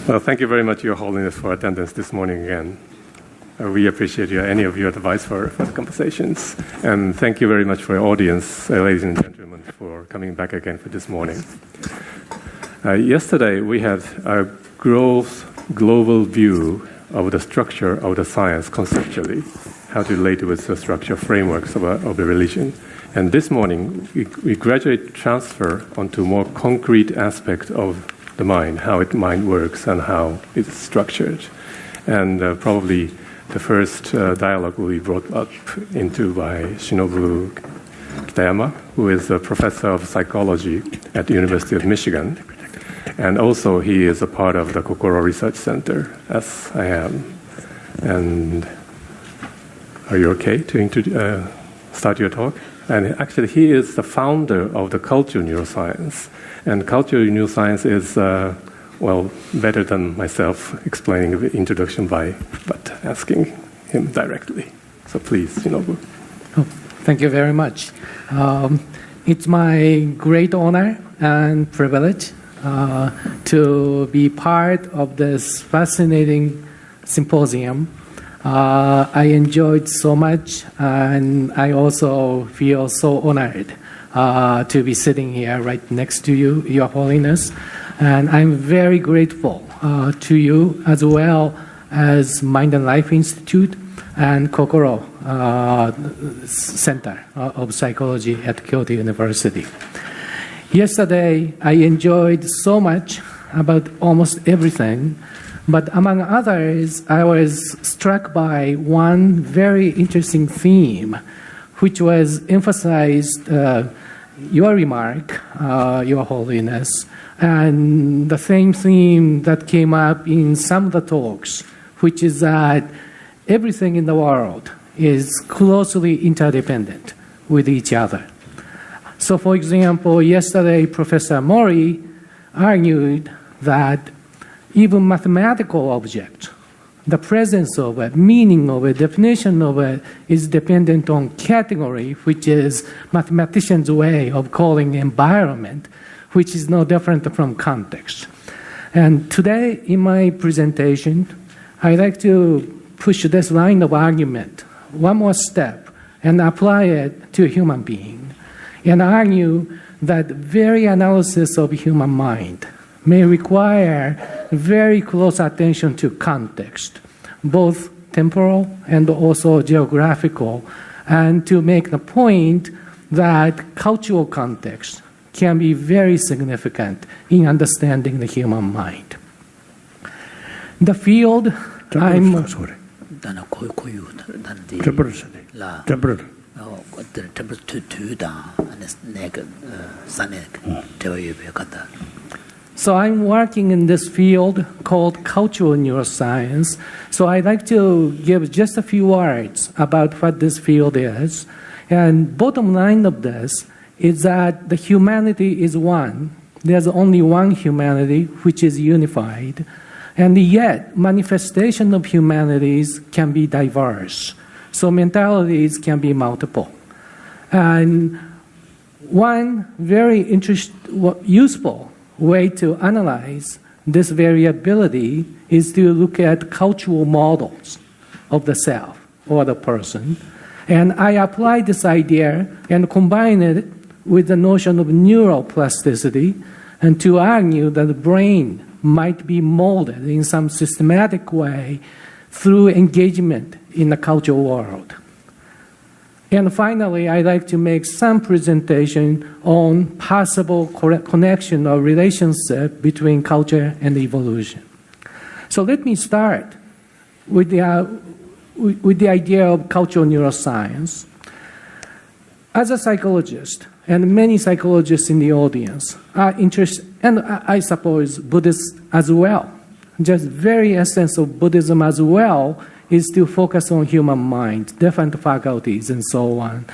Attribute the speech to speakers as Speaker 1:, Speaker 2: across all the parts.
Speaker 1: Well, thank you very much, Your Holiness, for attendance this morning again. We appreciate any of your advice for the conversations. And thank you very much for your audience, ladies and gentlemen, for coming back again for this morning. Yesterday, we had a global view of the structure of the science conceptually, how to relate with the structure frameworks of the religion. And this morning, we gradually transfer onto more concrete aspect of the mind, how mind works and how it's structured. And probably the first dialogue will be brought up into by Shinobu Kitayama, who is a professor of psychology at the University of Michigan. And also he is a part of the Kokoro Research Center, as I am. And are you okay to start your talk? And actually he is the founder of the cultural neuroscience. And cultural neuroscience is well, better than myself explaining the introduction but asking him directly. So please, Shinobu.
Speaker 2: Oh, thank you very much. It's my great honor and privilege to be part of this fascinating symposium. I enjoyed so much, and I also feel so honored to be sitting here right next to you, Your Holiness. And I'm very grateful to you as well as Mind and Life Institute and Kokoro Center of Psychology at Kyoto University. Yesterday, I enjoyed so much about almost everything, but among others, I was struck by one very interesting theme, which was emphasized your remark, Your Holiness, and the same theme that came up in some of the talks, which is that everything in the world is closely interdependent with each other. So, for example, yesterday Professor Mori argued that even mathematical objects, the presence of it, meaning of it, definition of it, is dependent on category, which is mathematicians' way of calling environment, which is no different from context. And today, in my presentation, I'd like to push this line of argument one more step and apply it to a human being, and argue that very analysis of human mind may require very close attention to context, both temporal and also geographical, and to make the point that cultural context can be very significant in understanding the human mind. The field I'm... So I'm working in this field called cultural neuroscience. So I'd like to give just a few words about what this field is. And bottom line of this is that the humanity is one. There's only one humanity, which is unified. And yet, manifestation of humanities can be diverse. So mentalities can be multiple. And one very useful way to analyze this variability is to look at cultural models of the self or the person. And I apply this idea and combine it with the notion of neuroplasticity, and to argue that the brain might be molded in some systematic way through engagement in the cultural world. And finally, I'd like to make some presentation on possible connection or relationship between culture and evolution. So let me start with the idea of cultural neuroscience. As a psychologist, and many psychologists in the audience are interested, and I suppose Buddhists as well, just very essence of Buddhism as well is to focus on human mind, different faculties, and so on.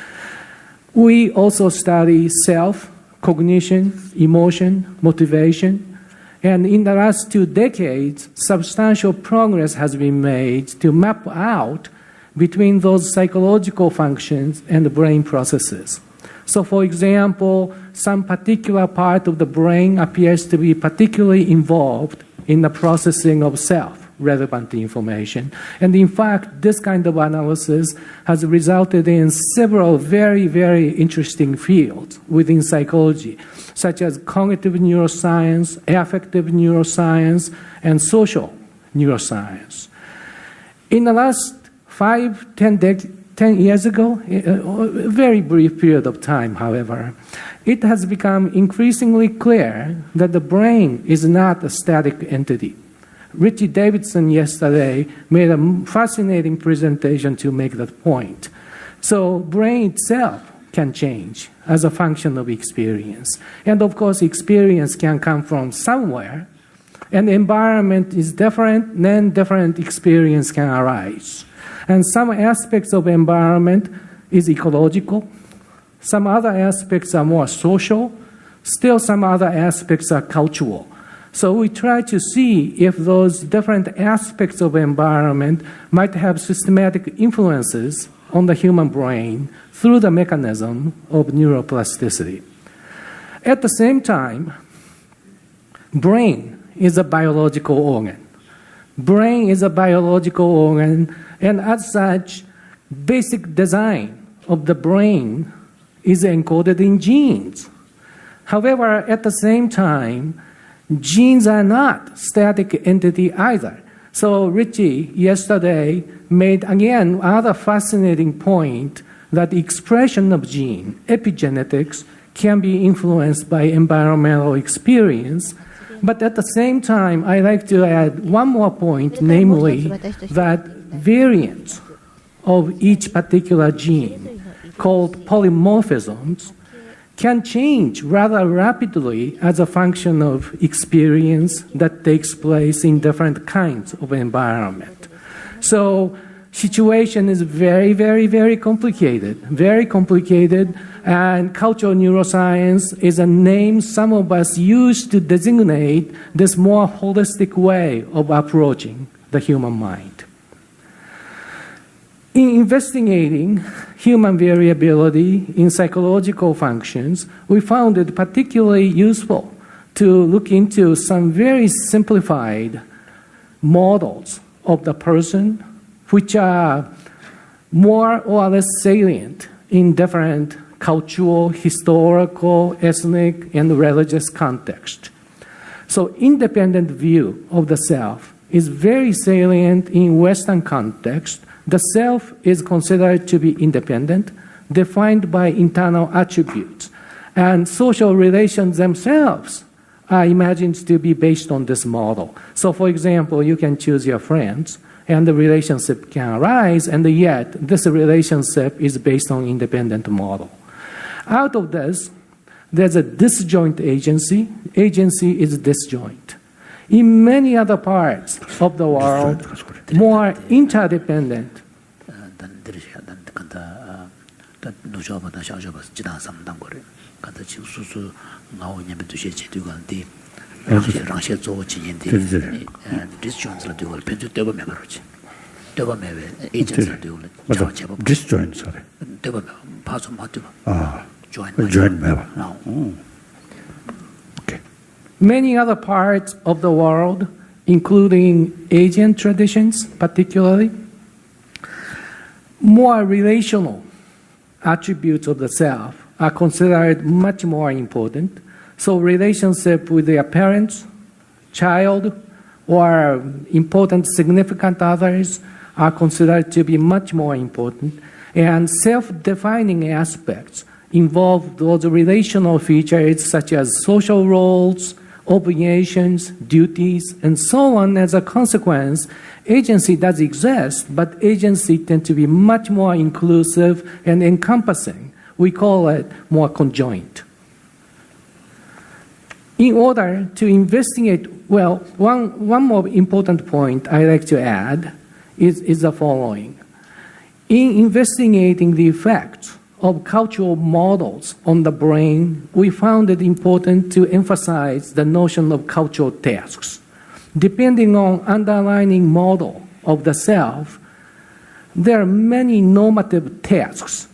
Speaker 2: We also study self, cognition, emotion, motivation, and in the last 2 decades, substantial progress has been made to map out between those psychological functions and the brain processes. So, for example, some particular part of the brain appears to be particularly involved in the processing of self-relevant information. And in fact, this kind of analysis has resulted in several very, very interesting fields within psychology, such as cognitive neuroscience, affective neuroscience, and social neuroscience. In the last 10 years ago, a very brief period of time, however, it has become increasingly clear that the brain is not a static entity. Richie Davidson yesterday made a fascinating presentation to make that point. So brain itself can change as a function of experience. And of course, experience can come from somewhere, and the environment is different, then different experience can arise. And some aspects of environment is ecological, some other aspects are more social, still some other aspects are cultural. So we try to see if those different aspects of environment might have systematic influences on the human brain through the mechanism of neuroplasticity. At the same time, brain is a biological organ. Brain is a biological organ, and as such, basic design of the brain is encoded in genes. However, at the same time, genes are not static entity either. So Richie yesterday made again another fascinating point that the expression of gene, epigenetics, can be influenced by environmental experience. But at the same time, I like to add one more point, namely that variants of each particular gene, called polymorphisms, can change rather rapidly as a function of experience that takes place in different kinds of environment. So situation is very, very, very complicated, and cultural neuroscience is a name some of us use to designate this more holistic way of approaching the human mind. In investigating human variability in psychological functions, we found it particularly useful to look into some very simplified models of the person, which are more or less salient in different cultural, historical, ethnic, and religious contexts. So independent view of the self is very salient in Western context. The self is considered to be independent, defined by internal attributes, and social relations themselves are imagined to be based on this model. So for example, you can choose your friends, and the relationship can arise, and yet this relationship is based on independent model. Out of this, there's a disjoint agency. Agency is disjoint. In many other parts of the world, more interdependent. Many other parts of the world, including Asian traditions particularly, more relational attributes of the self are considered much more important. So relationship with their parents, child, or important significant others are considered to be much more important. And self-defining aspects involve those relational features such as social roles, obligations, duties, and so on. As a consequence, agency does exist, but agency tends to be much more inclusive and encompassing. We call it more conjoint. In order to investigate, well, one more important point I like to add is the following. In investigating the effects of cultural models on the brain, we found it important to emphasize the notion of cultural tasks. Depending on underlying model of the self, there are many normative tasks,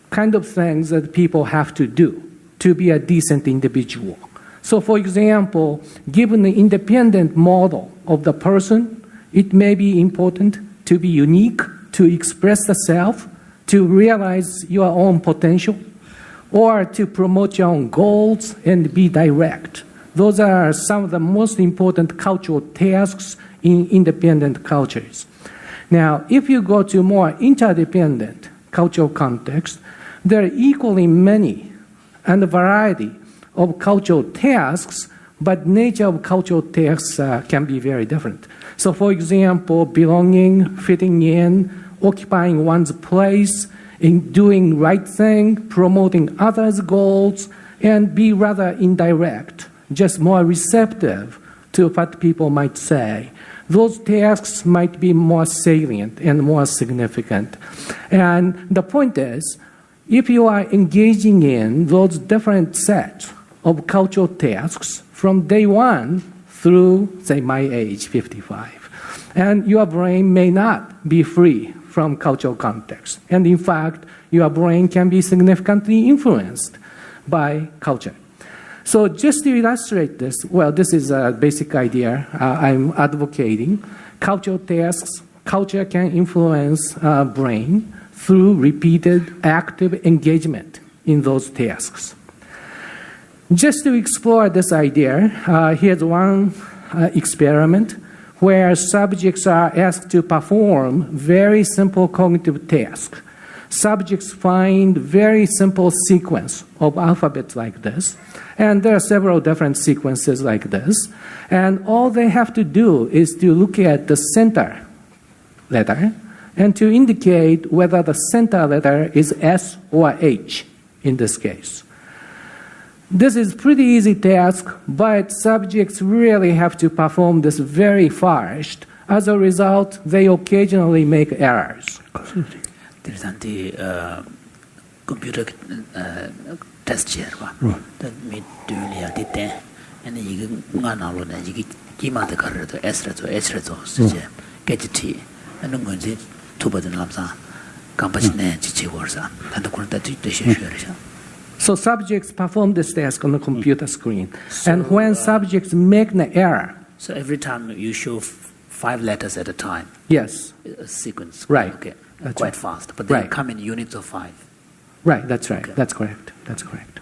Speaker 2: kind of things that people have to do to be a decent individual. So for example, given the independent model of the person, it may be important to be unique, to express the self, to realize your own potential, or to promote your own goals and be direct. Those are some of the most important cultural tasks in independent cultures. Now, if you go to more interdependent cultural context, there are equally many and a variety of cultural tasks, but nature of cultural tasks can be very different. So for example, belonging, fitting in, occupying one's place, in doing right thing, promoting others' goals, and be rather indirect, just more receptive to what people might say. Those tasks might be more salient and more significant. And the point is, if you are engaging in those different sets of cultural tasks from day one through, say, my age, 55, and your brain may not be free from cultural context. And in fact, your brain can be significantly influenced by culture. So just to illustrate this, well, this is a basic idea I'm advocating. Cultural tasks, culture can influence brain through repeated active engagement in those tasks. Just to explore this idea, here's one experiment where subjects are asked to perform very simple cognitive tasks. Subjects find very simple sequence of alphabets like this, and there are several different sequences like this, and all they have to do is to look at the center letter and to indicate whether the center letter is S or H in this case. This is pretty easy task, but subjects really have to perform this very fast. As a result, they occasionally make errors.
Speaker 3: There's anti computer test chair, that made doing it, and you can run all of that. You get the car to Esra to Esra to get it tea, and I'm going to two button lamsa, compassion and chichiwarsa, and the quarter to So subjects perform this task on the computer screen. So, and when subjects make the error. So every time you show 5 letters at a time.
Speaker 2: Yes.
Speaker 3: A sequence.
Speaker 2: Right.
Speaker 3: Okay.
Speaker 2: That's
Speaker 3: quite
Speaker 2: right.
Speaker 3: Fast. But they come in units of 5.
Speaker 2: Right. That's right.
Speaker 3: Okay.
Speaker 2: That's correct. That's correct.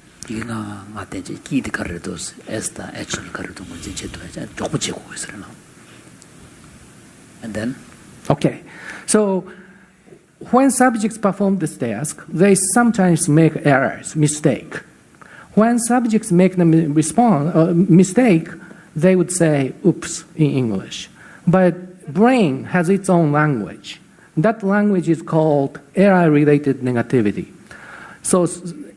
Speaker 3: And then?
Speaker 2: Okay. So when subjects perform this task, they sometimes make errors, mistake. When subjects make the mistake, they would say, oops, in English. But brain has its own language. That language is called error-related negativity. So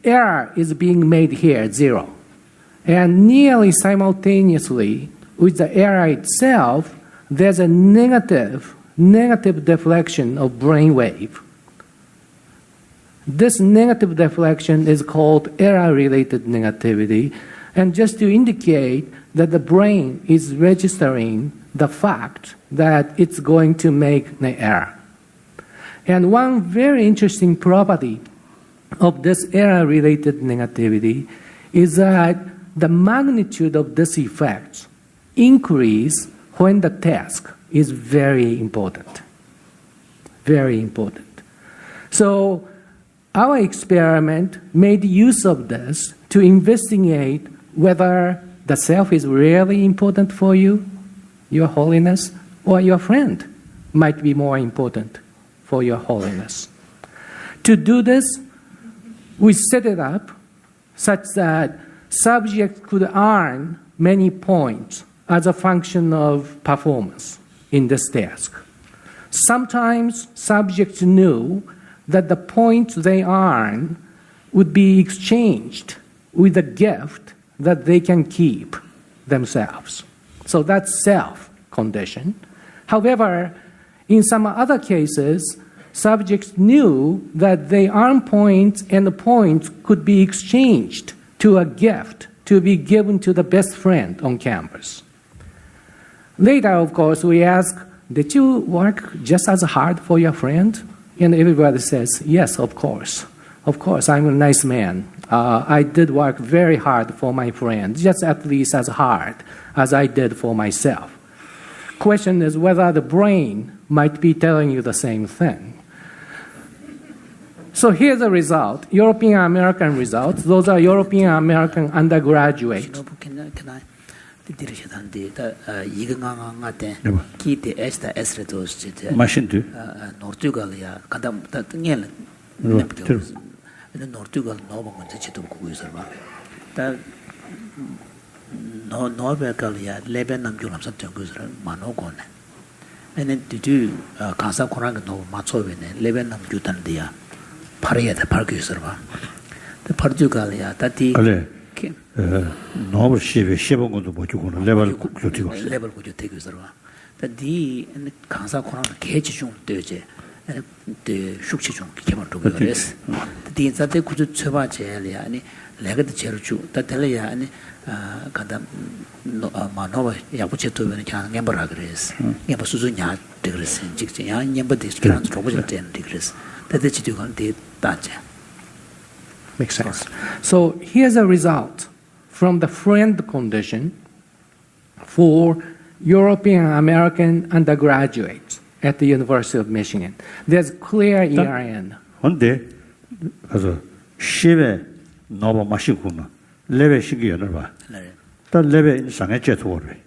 Speaker 2: error is being made here, 0. And nearly simultaneously with the error itself, there's a negative deflection of brain wave. This negative deflection is called error-related negativity, and just to indicate that the brain is registering the fact that it's going to make the error. And one very interesting property of this error-related negativity is that the magnitude of this effect increase when the task is very important. Very important. So our experiment made use of this to investigate whether the self is really important for you, your holiness, or your friend might be more important for your holiness. To do this, we set it up such that subjects could earn many points as a function of performance in this task. Sometimes subjects knew that the points they earn would be exchanged with a gift that they can keep themselves. So that's self-condition. However, in some other cases, subjects knew that they earn points and the points could be exchanged to a gift to be given to the best friend on campus. Later, of course, we ask, did you work just as hard for your friend? And everybody says, yes, of course. Of course, I'm a nice man. I did work very hard for my friends, just at least as hard as I did for myself. Question is whether the brain might be telling you the same thing. So here's the result, European American results. Those are European American undergraduates.
Speaker 3: Can I? 이거 강강한데 기대 에스다 에스레도 진짜
Speaker 4: 마신도
Speaker 3: 노르투갈이야 간다 땅엘 노르투갈 너무 먼저 지도 구해서 봐다 노르베갈이야 레벤 남교람서 정거서 만오고네 and did kansa korang no matsobene level nam jutandia pariyada parkyusar ba the parjugalia tati
Speaker 4: ale no shibe shebongodo bojugono level kutigo
Speaker 3: level kujotegusar ba tadi kansa korang keji 중 되제 때 숙취 중 개발도 그랬어 tadi 자대 구조 쳐봐 제일이야 아니 레가도 제일 주 다텔이야 아니 간다 마노바 야부체토는 그냥 냠버라 그랬어 냠버 수준이야 그랬어 직접 야 냠버 디스크란 로봇을 때 그랬어 대대지도 간데 따자
Speaker 2: Makes sense. So here's a result from the friend condition for European American undergraduates at the University of Michigan. There's clear ERN.
Speaker 4: 근데 가서 10에 너무 마시고는 레벨 시기를 봐. 또 레벨 상에 제도를.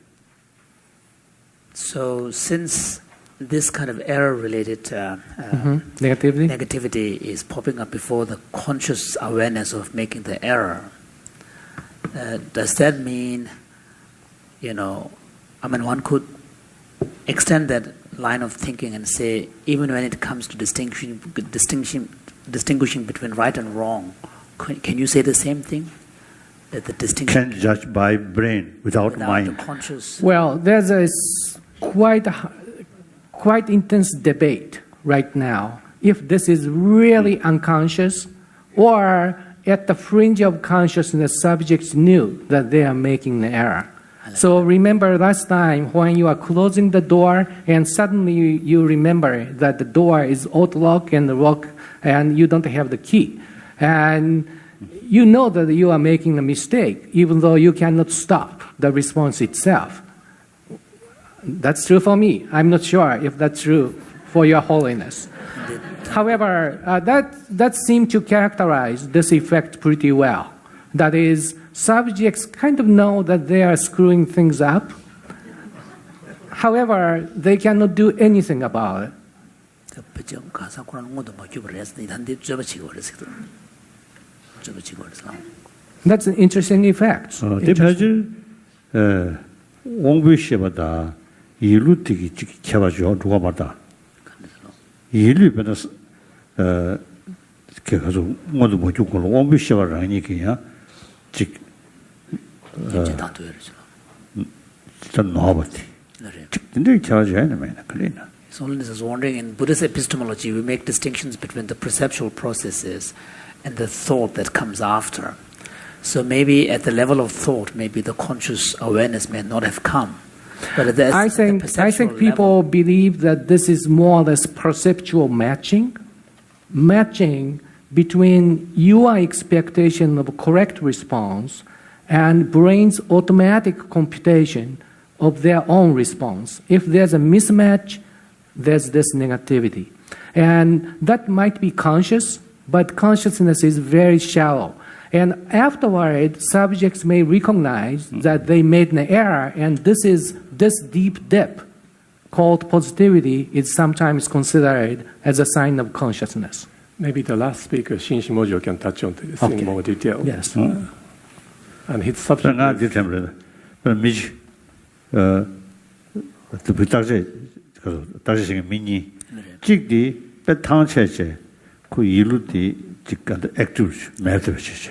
Speaker 3: So since this kind of error-related
Speaker 2: Negativity
Speaker 3: is popping up before the conscious awareness of making the error, does that mean, one could extend that line of thinking and say, even when it comes to distinguishing between right and wrong, can you say the same thing? That the distinction
Speaker 4: can judge by brain without mind.
Speaker 3: The conscious.
Speaker 2: Well, there's a quite intense debate right now if this is really unconscious or at the fringe of consciousness subjects knew that they are making the error. So remember last time when you are closing the door and suddenly you remember that the door is auto-lock and you don't have the key. And you know that you are making a mistake even though you cannot stop the response itself. That's true for me. I'm not sure if that's true for Your Holiness. However, that seemed to characterize this effect pretty well. That is, subjects kind of know that they are screwing things up. However, they cannot do anything about it. That's an interesting effect.
Speaker 4: 대표질 옹비시보다 일루티기 쳐가지고 누가 말다. 일루변에 그래서 모두 못 죽고 옹비시가 아니기야. 즉 전 나와봤지. 근데 쳐가지고 하는 그래나.
Speaker 3: So Holiness is wondering, in Buddhist epistemology, we make distinctions between the perceptual processes and the thought that comes after. So maybe at the level of thought, maybe the conscious awareness may not have come. But
Speaker 2: I think people believe that this is more or less perceptual matching between your expectation of a correct response and brain's automatic computation of their own response. If there's a mismatch, there's this negativity. And that might be conscious, but consciousness is very shallow. And afterward, subjects may recognize that they made an error, and this deep dip called positivity is sometimes considered as a sign of consciousness.
Speaker 1: Maybe the last speaker, Shinji Mojo, can touch on this in more detail.
Speaker 2: Yes.
Speaker 1: And his subject
Speaker 4: 다시생 미니 직디 배탕체제 그 일루디 직간의 액티브 매트리스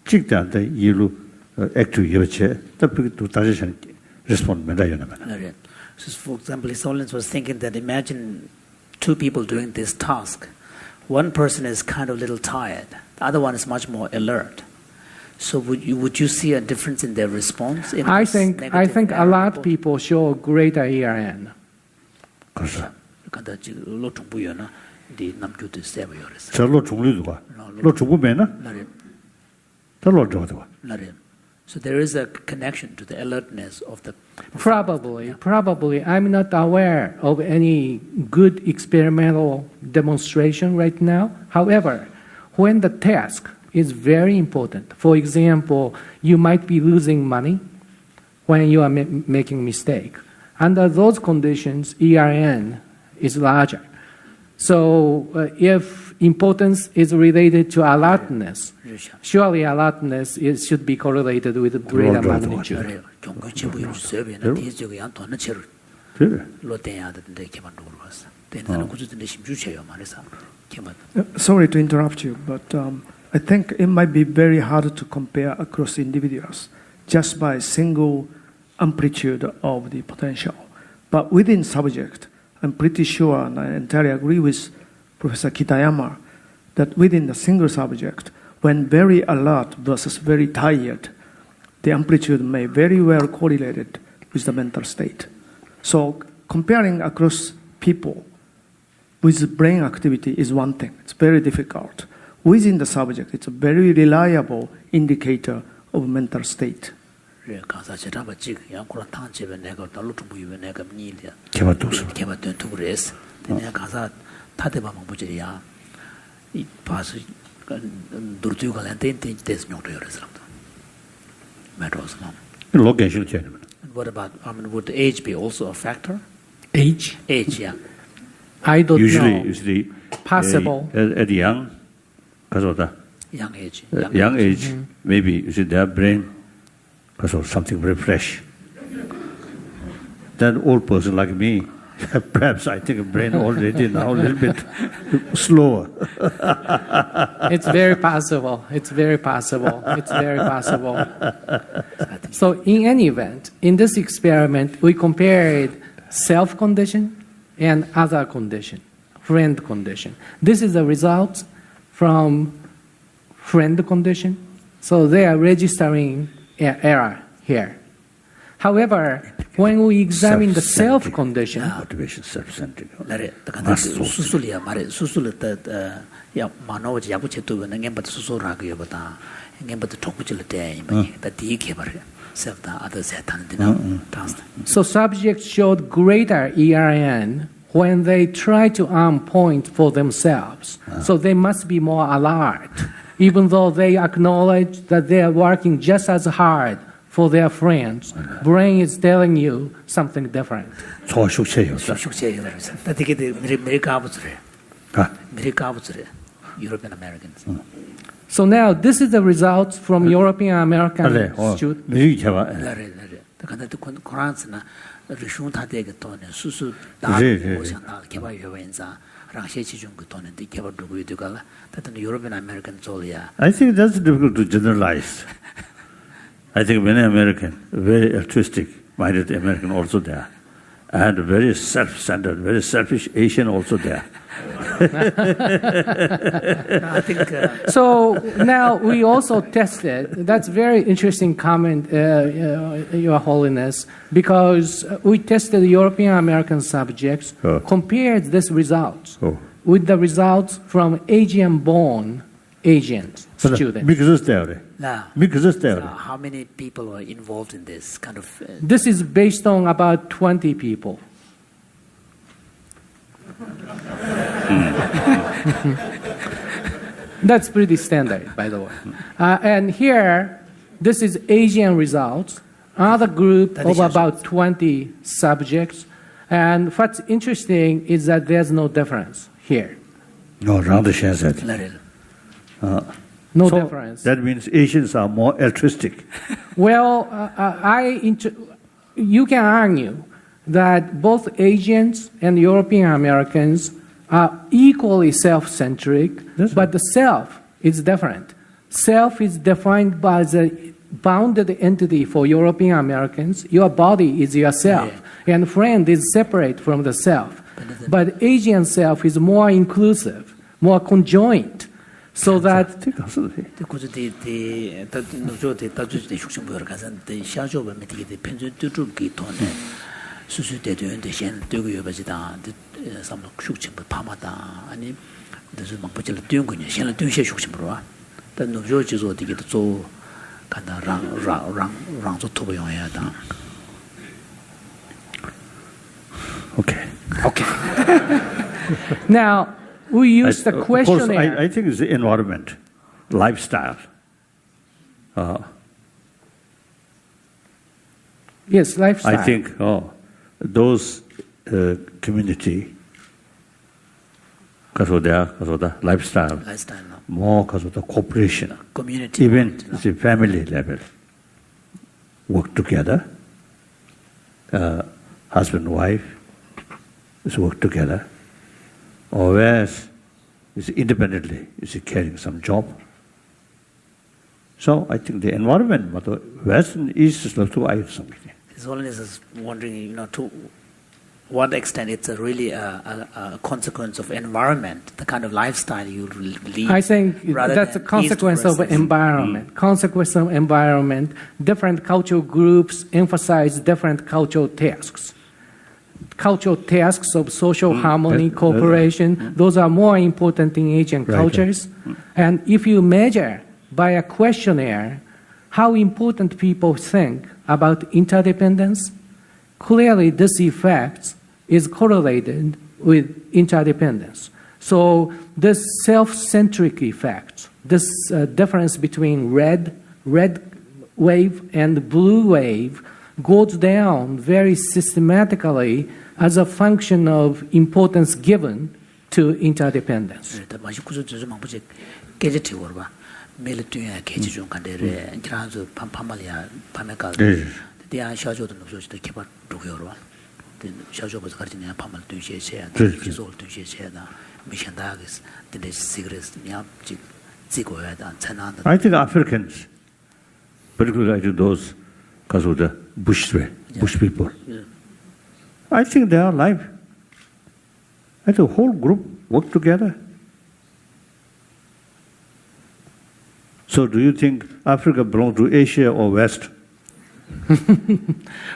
Speaker 4: 직단의 일루 액티브 여체 답도 다시생 respond medayana.
Speaker 3: So for example, His Holiness was thinking that imagine two people doing this task. One person is kind of a little tired, the other one is much more alert. So would you see a difference in their response?
Speaker 2: I think a lot of people show greater ERN.
Speaker 3: So there is a connection to the alertness of the.
Speaker 2: Probably. I'm not aware of any good experimental demonstration right now. However, when the task is very important, for example, you might be losing money when you are making mistake. Under those conditions, ERN is larger. So if importance is related to alertness, surely alertness should be correlated with greater magnitude.
Speaker 5: Sorry to interrupt you, but I think it might be very hard to compare across individuals just by single amplitude of the potential. But within subject, I'm pretty sure, and I entirely agree with Professor Kitayama, that within the single subject, when very alert versus very tired, the amplitude may very well correlate with the mental state. So comparing across people with brain activity is one thing. It's very difficult. Within the subject, it's a very reliable indicator of mental state.
Speaker 3: What about, would age be also a factor?
Speaker 2: Age?
Speaker 3: Age, yeah.
Speaker 2: I don't know.
Speaker 4: Usually,
Speaker 2: possible.
Speaker 4: At young
Speaker 3: age.
Speaker 4: Young age, maybe you see their brain because of something very fresh. Then old person like me, perhaps I think brain already now a little bit slower.
Speaker 2: It's very possible. It's very possible. It's very possible. So in any event, in this experiment, we compared self-condition and other condition, friend condition. This is the result from friend condition. So they are registering error here. However, when we examine the self-condition,
Speaker 4: motivation, self-centric.
Speaker 2: So subjects showed greater ERN when they try to earn points for themselves. So they must be more alert, even though they acknowledge that they are working just as hard for their friends. Brain is telling you something different.
Speaker 3: European Americans.
Speaker 2: So now this is the results from European American students.
Speaker 4: I think that's difficult to generalize. I think many American, very altruistic minded American also there, and very self-centered, very selfish Asian also there.
Speaker 3: I think,
Speaker 2: so now we also tested, that's very interesting comment, Your Holiness, because we tested European American subjects, compared this results with the results from Asian-born Asian students.
Speaker 3: how many people were involved in this kind of...
Speaker 2: This is based on about 20 people. That's pretty standard, by the way. And here, this is Asian results. Another group of about 20 subjects. And what's interesting is that there's no difference here.
Speaker 4: No, rather shares that.
Speaker 2: No difference.
Speaker 4: That means Asians are more altruistic.
Speaker 2: Well, you can argue that both Asians and European Americans are equally self-centric, but the self is different. Self is defined by the bounded entity for European Americans. Your body is yourself, and friend is separate from the self. But Asian self is more inclusive, more conjoined, so that...
Speaker 3: 다 노조 지소 되게 또 간다 랑조 토보용해야 다.
Speaker 4: Okay.
Speaker 2: Now, we use the
Speaker 4: Of course,
Speaker 2: questionnaire.
Speaker 4: I think it's the environment, lifestyle.
Speaker 2: Yes, lifestyle.
Speaker 4: I think those community, because of their lifestyle, more because of the cooperation,
Speaker 3: community,
Speaker 4: even the family level, work together, husband, wife, is work together, or whereas is independently is carrying some job. So I think the environment, but the Western East is not too something.
Speaker 3: His Holiness is wondering, to what extent it's really a consequence of environment, the kind of lifestyle you lead.
Speaker 2: I think that's a consequence of environment. Consequence of environment. Different cultural groups emphasize different cultural tasks. Cultural tasks of social harmony, cooperation, those are more important in Asian cultures. And if you measure by a questionnaire how important people think about interdependence, clearly this effect is correlated with interdependence. So this self-centric effect, this difference between red wave and blue wave goes down very systematically as a function of importance given to interdependence.
Speaker 4: I think Africans, particularly those because of the bush people, I think they are alive. I think the whole group work together. So do you think Africa belongs to Asia or West?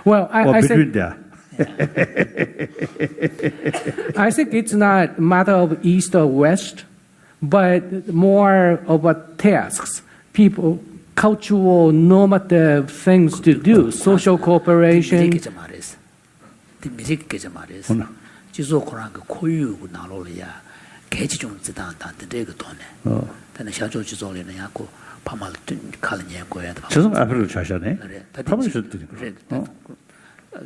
Speaker 2: Well, I
Speaker 4: between
Speaker 2: think,
Speaker 4: there?
Speaker 2: I think it's not a matter of East or West, but more of a tasks, people, cultural normative things to do, social cooperation.
Speaker 4: 저는 앞으로 자샤네.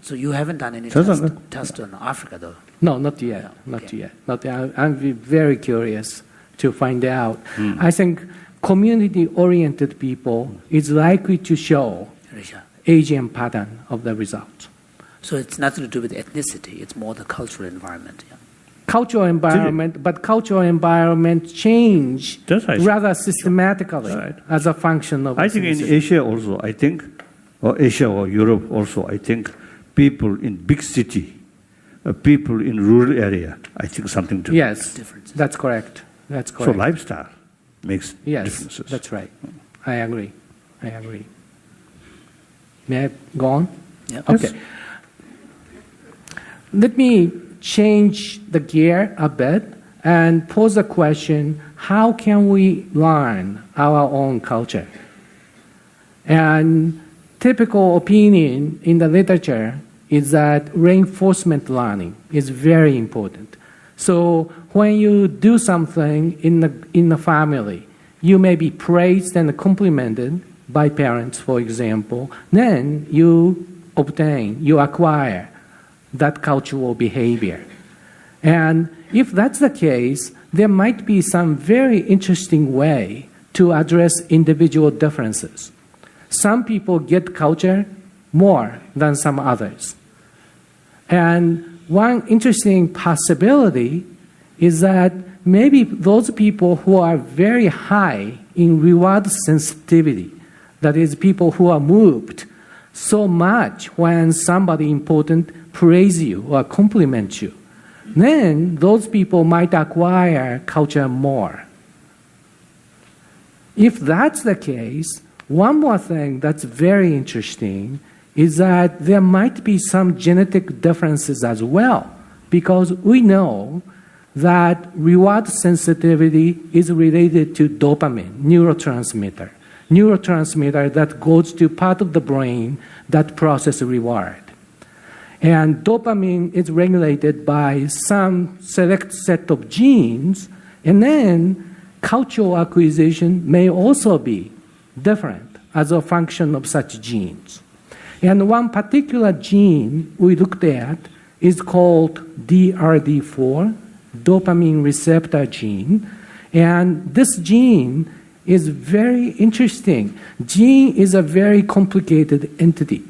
Speaker 3: So you haven't done any test on Africa though?
Speaker 2: No, not yet. Not yet. I'm very curious to find out. I think community-oriented people is likely to show Asian pattern of the result.
Speaker 3: So it's nothing to do with ethnicity. It's more the cultural environment. Yeah.
Speaker 2: Cultural environment, but cultural environment change rather systematically as a function of.
Speaker 4: I think in Asia also, I think, or Asia or Europe also, I think people in big city, people in rural area, I think something different.
Speaker 2: Yes, that's correct. That's correct.
Speaker 4: So lifestyle makes differences.
Speaker 2: Yes, that's right. I agree. May I go on?
Speaker 3: Yeah.
Speaker 2: Okay.
Speaker 4: Yes.
Speaker 2: Let me change the gear a bit and pose a question, how can we learn our own culture? And typical opinion in the literature is that reinforcement learning is very important. So when you do something in the family, you may be praised and complimented by parents, for example, then you acquire that cultural behavior. And if that's the case, there might be some very interesting way to address individual differences. Some people get culture more than some others. And one interesting possibility is that maybe those people who are very high in reward sensitivity, that is, people who are moved so much when somebody important praise you or compliment you, then those people might acquire culture more. If that's the case, one more thing that's very interesting is that there might be some genetic differences as well, because we know that reward sensitivity is related to dopamine, neurotransmitter that goes to part of the brain that processes reward. And dopamine is regulated by some select set of genes, and then cultural acquisition may also be different as a function of such genes. And one particular gene we looked at is called DRD4, dopamine receptor gene. And this gene is very interesting. Gene is a very complicated entity.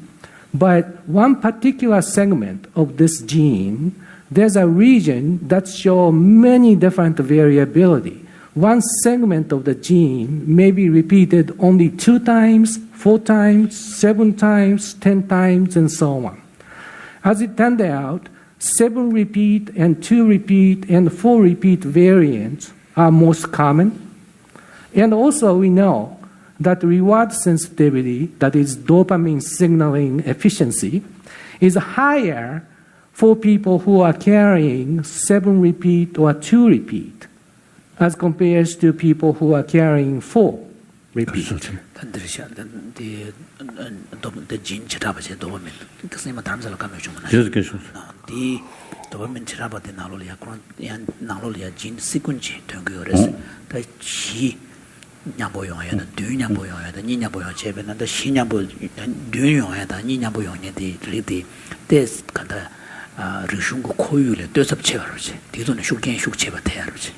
Speaker 2: But one particular segment of this gene, there's a region that shows many different variability. One segment of the gene may be repeated only 2 times, 4 times, 7 times, 10 times, and so on. As it turned out, 7 repeat and 2 repeat and 4 repeat variants are most common. And also we know that reward sensitivity, that is dopamine signaling efficiency, is higher for people who are carrying 7 repeat or 2 repeat as compared to people who are carrying 4 repeat.
Speaker 3: the gene chirabase dopamine. That's not terms of commission. The dopamine chirabate nalolia, nalolia gene sequence to go rest. The she Naboyon, the Dunaboyon, the Ninaboyon Cheben, and the Shinabo Duyon, the Ninaboyon, the Riti, this kind of Rishungo Koyule, those of Cheverage, they don't shoot and shoot Chevaterage.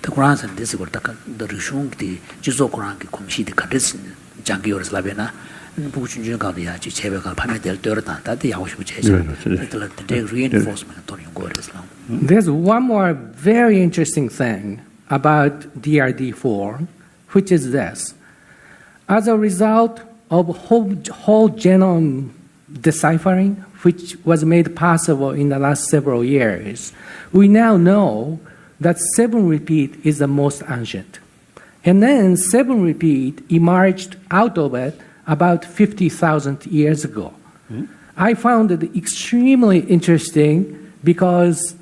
Speaker 3: The grants and this were the Rishung, the Jizokoranki, Comshi, the Kadis, Jangior Slavena, and Puchin Galia, Chevaka, Pamedel Durta, that the Auschwitz, the reinforcement of Islam.
Speaker 2: There's one more very interesting thing about DRD4, which is this. As a result of whole genome deciphering, which was made possible in the last several years, we now know that 7 repeat is the most ancient. And then 7 repeat emerged out of it about 50,000 years ago. I found it extremely interesting because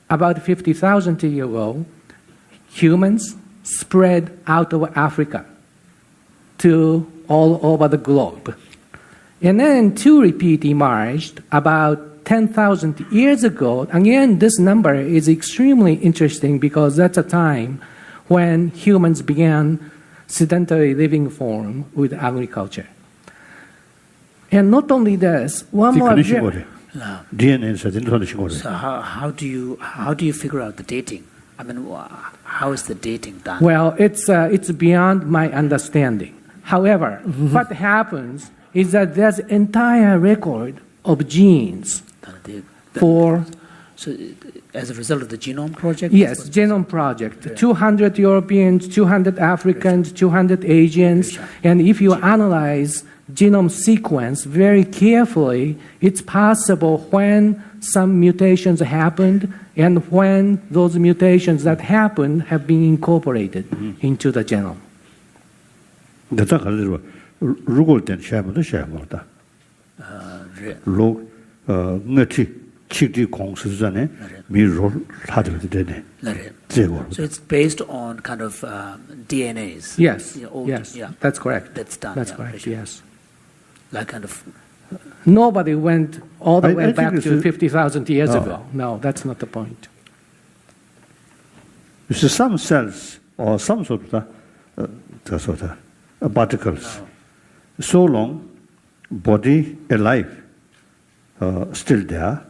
Speaker 2: about 50,000 years ago, humans spread out of Africa to all over the globe. And then 2 repeat emerged about 10,000 years ago. Again, this number is extremely interesting because that's a time when humans began sedentary living form with agriculture. And not only this, one more...
Speaker 4: DNA.
Speaker 3: So how do you figure out the dating? I mean, how is the dating done?
Speaker 2: Well, it's beyond my understanding. However, what happens is that there's entire record of genes for...
Speaker 3: So as a result of the Genome Project?
Speaker 2: Yes, Genome Project. Yeah. 200 Europeans, 200 Africans, 200 Asians. And if you analyze genome sequence very carefully, it's possible when some mutations happened and when those mutations that happened have been incorporated into the genome.
Speaker 3: So it's based on kind of DNAs.
Speaker 2: Yes,
Speaker 3: old,
Speaker 2: yes,
Speaker 3: yeah.
Speaker 2: That's correct.
Speaker 3: That's done.
Speaker 2: That's correct. Yes.
Speaker 3: Like kind of.
Speaker 2: Nobody went all the way back to 50,000 years ago. No, that's not the point.
Speaker 4: So some cells or some sort of particles, so long, body alive, still there.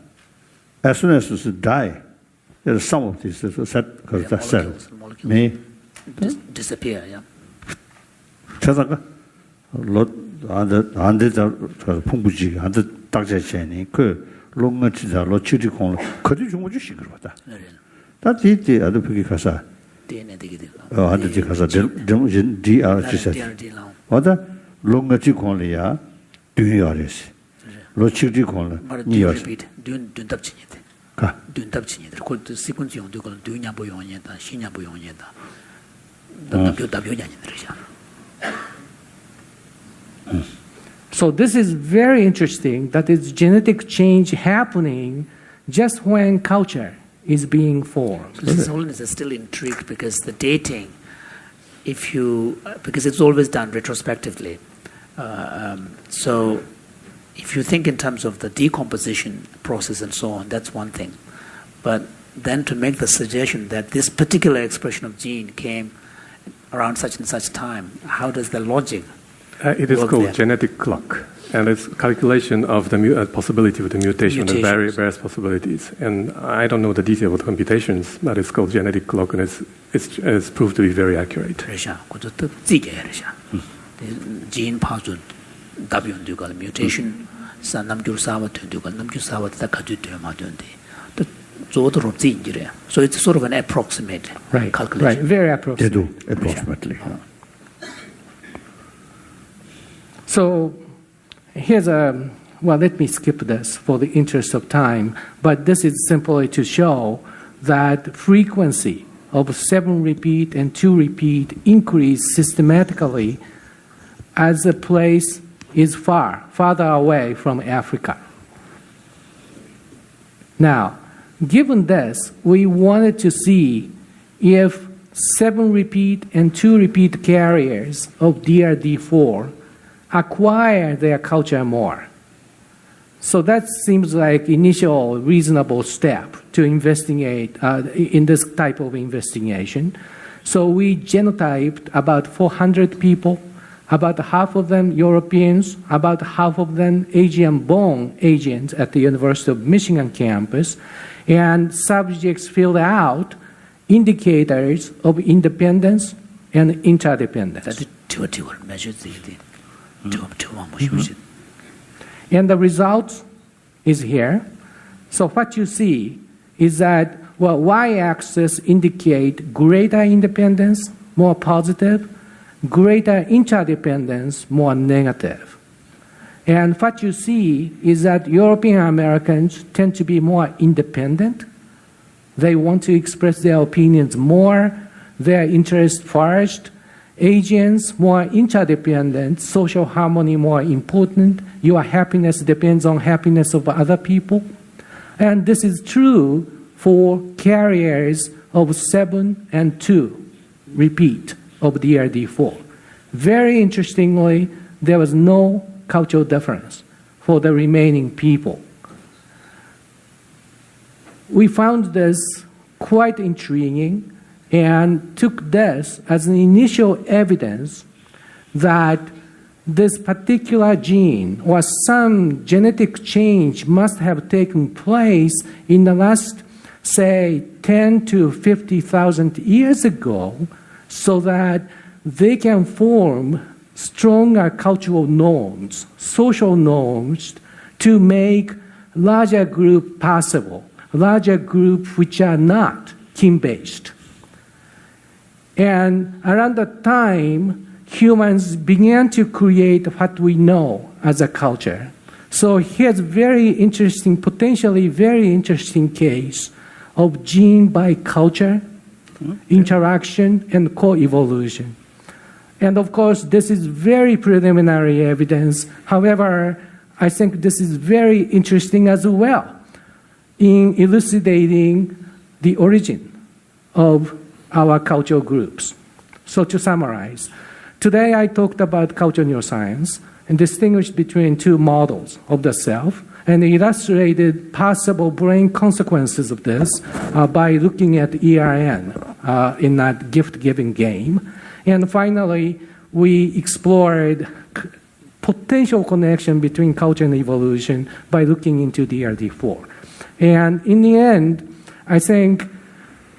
Speaker 4: As soon as it die, there are some of these cells may
Speaker 3: disappear. Yeah.
Speaker 2: So this is very interesting that it's genetic change happening just when culture is being formed.
Speaker 3: His Holiness is still intrigued because the dating, because it's always done retrospectively. So if you think in terms of the decomposition process and so on, that's one thing. But then to make the suggestion that this particular expression of gene came around such and such time, how does the logic
Speaker 1: it is
Speaker 3: work
Speaker 1: called
Speaker 3: there?
Speaker 1: genetic clock, and it's calculation of the possibility of the mutation, the various possibilities. And I don't know the detail of the computations, but it's called genetic clock, and it's proved to be very accurate.
Speaker 3: Gene pasu dabyon dugal mutation sa namjur sawa dugal namjur sawa ta kaju de ma donde the zodo robzi injire. So it's sort of an approximate calculation.
Speaker 2: Right, very approximate.
Speaker 4: They do approximately.
Speaker 2: So here's let me skip this for the interest of time, but this is simply to show that frequency of 7 repeat and 2 repeat increase systematically as the place is farther away from Africa. Now, given this, we wanted to see if 7 repeat and 2 repeat carriers of DRD4 acquire their culture more. So that seems like initial reasonable step to investigate in this type of investigation. So we genotyped about 400 people, about half of them Europeans, about half of them Asian-born Asians at the University of Michigan campus, and subjects filled out indicators of independence and interdependence. And the result is here. So what you see is that, well, y-axis indicate greater independence, more positive, greater interdependence, more negative. And what you see is that European Americans tend to be more independent. They want to express their opinions more, their interests first. Asians, more interdependent, social harmony more important. Your happiness depends on happiness of other people. And this is true for carriers of 7 and 2 repeat of DRD4. Very interestingly, there was no cultural difference for the remaining people. We found this quite intriguing and took this as an initial evidence that this particular gene or some genetic change must have taken place in the last, say, 10 to 50,000 years ago so that they can form stronger cultural norms, social norms, to make larger group possible, larger group which are not kin-based. And around that time, humans began to create what we know as a culture. So here's very interesting, potentially very interesting case of gene by culture, interaction, and co-evolution. And of course, this is very preliminary evidence. However, I think this is very interesting as well in elucidating the origin of our cultural groups. So to summarize, today I talked about cultural neuroscience and distinguished between 2 models of the self and illustrated possible brain consequences of this by looking at ERN in that gift-giving game. And finally, we explored potential connection between culture and evolution by looking into DRD4. And in the end, I think